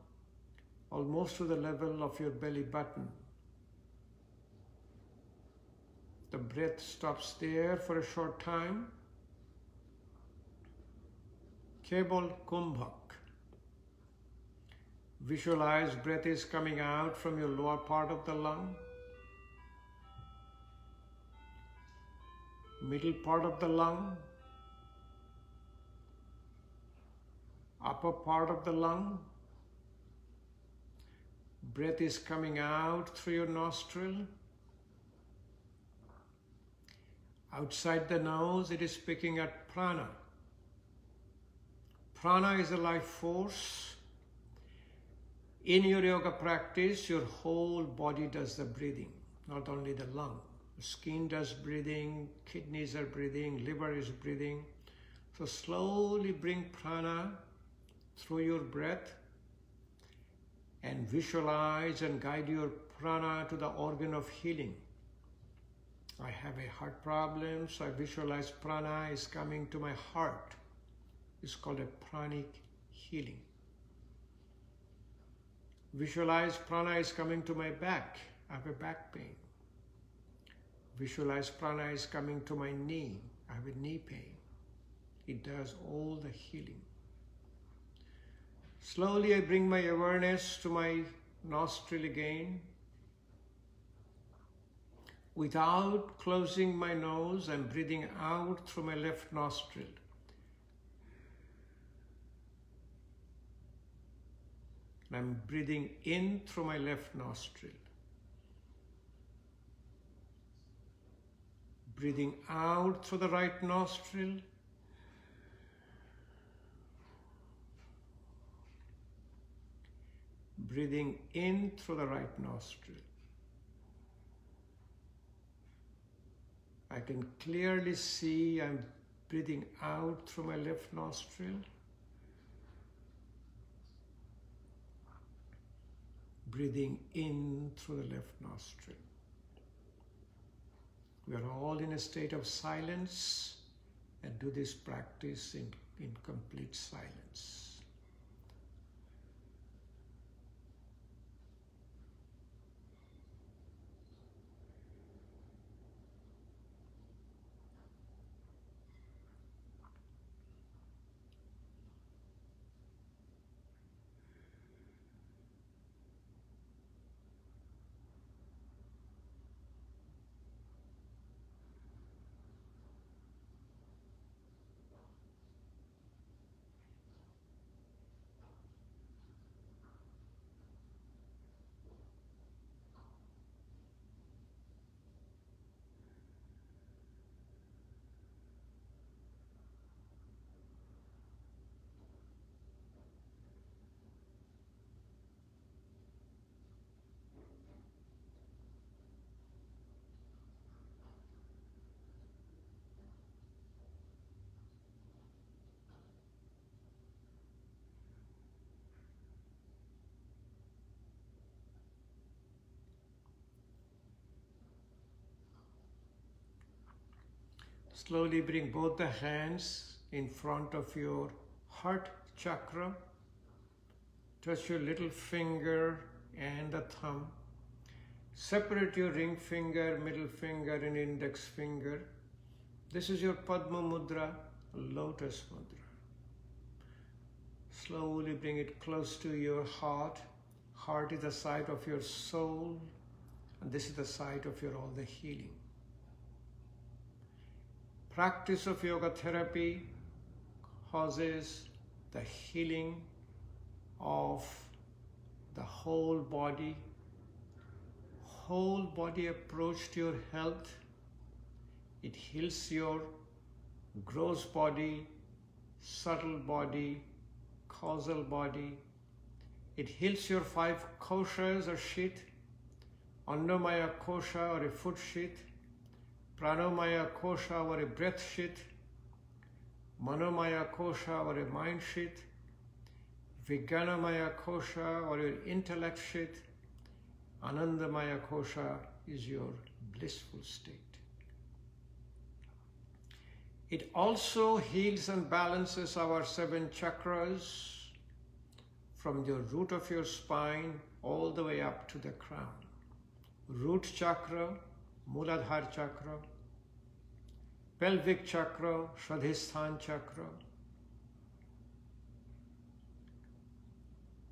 almost to the level of your belly button. The breath stops there for a short time. Kebal Kumbhak. Visualize breath is coming out from your lower part of the lung, middle part of the lung, upper part of the lung. Breath is coming out through your nostril. Outside the nose, it is picking at prana. Prana is a life force. In your yoga practice, your whole body does the breathing, not only the lung. The skin does breathing, kidneys are breathing, liver is breathing. So slowly bring prana through your breath and visualize and guide your prana to the organ of healing. I have a heart problem, so I visualize prana is coming to my heart. It's called a pranic healing. Visualize prana is coming to my back. I have a back pain. Visualize prana is coming to my knee. I have a knee pain. It does all the healing. Slowly I bring my awareness to my nostril again. Without closing my nose, I'm breathing out through my left nostril. I'm breathing in through my left nostril. Breathing out through the right nostril. Breathing in through the right nostril. I can clearly see I'm breathing out through my left nostril. Breathing in through the left nostril. We are all in a state of silence and do this practice in complete silence. Slowly bring both the hands in front of your heart chakra. Touch your little finger and the thumb. Separate your ring finger, middle finger and index finger. This is your Padma Mudra, Lotus Mudra. Slowly bring it close to your heart. Heart is the site of your soul, and this is the site of your all the healing. Practice of yoga therapy causes the healing of the whole body approach to your health. It heals your gross body, subtle body, causal body. It heals your 5 koshas or sheath, Annamaya kosha or a foot sheath, Pranamaya kosha or a breath sheath, Manomaya kosha or a mind sheath, Vijnanamaya kosha or your intellect sheath, Anandamaya kosha is your blissful state. It also heals and balances our 7 chakras from the root of your spine all the way up to the crown. Root chakra, Muladhara chakra, pelvic chakra, Shradhisthan chakra,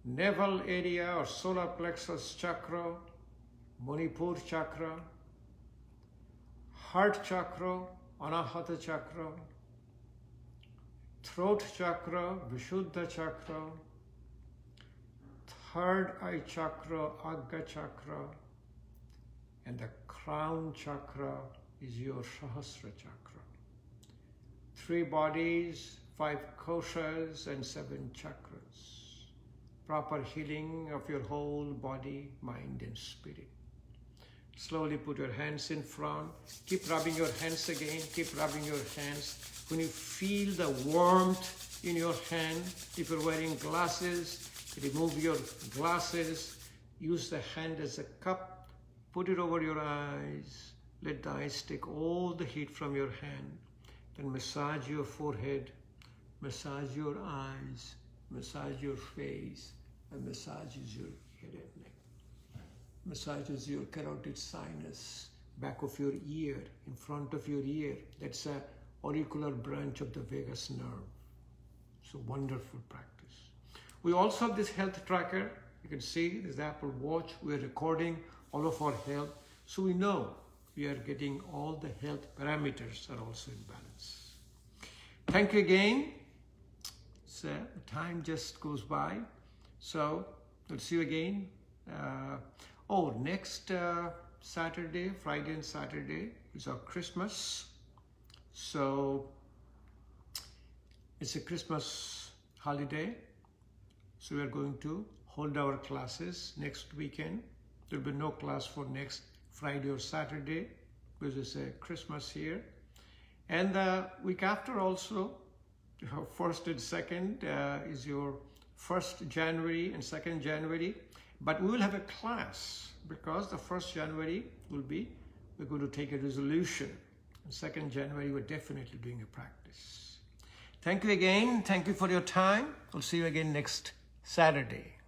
navel area or solar plexus chakra, Manipur chakra, heart chakra, Anahata chakra, throat chakra, Vishuddha chakra, third eye chakra, Agga chakra, and the crown chakra is your Sahasra chakra. 3 bodies, 5 koshas, and 7 chakras. Proper healing of your whole body, mind, and spirit. Slowly put your hands in front. Keep rubbing your hands again. Keep rubbing your hands. When you feel the warmth in your hand, if you're wearing glasses, remove your glasses. Use the hand as a cup. Put it over your eyes. Let the eyes take all the heat from your hand. Then massage your forehead, massage your eyes, massage your face, and massages your head and neck. Massages your carotid sinus, back of your ear, in front of your ear. That's a auricular branch of the vagus nerve. So wonderful practice. We also have this health tracker. You can see this is the Apple Watch. We're recording all of our health. So we know we are getting all the health parameters are also in balance. Thank you again. So time just goes by. So we'll see you again. Next Saturday, Friday and Saturday is our Christmas. So it's a Christmas holiday. So we are going to hold our classes next weekend. There will be no class for next Friday or Saturday. because it's Christmas here. And the week after also, 1st and 2nd is your 1st January and 2nd January. But we will have a class because the 1st January will be, we're going to take a resolution. And 2nd January, we're definitely doing a practice. Thank you again. Thank you for your time. I'll see you again next Saturday.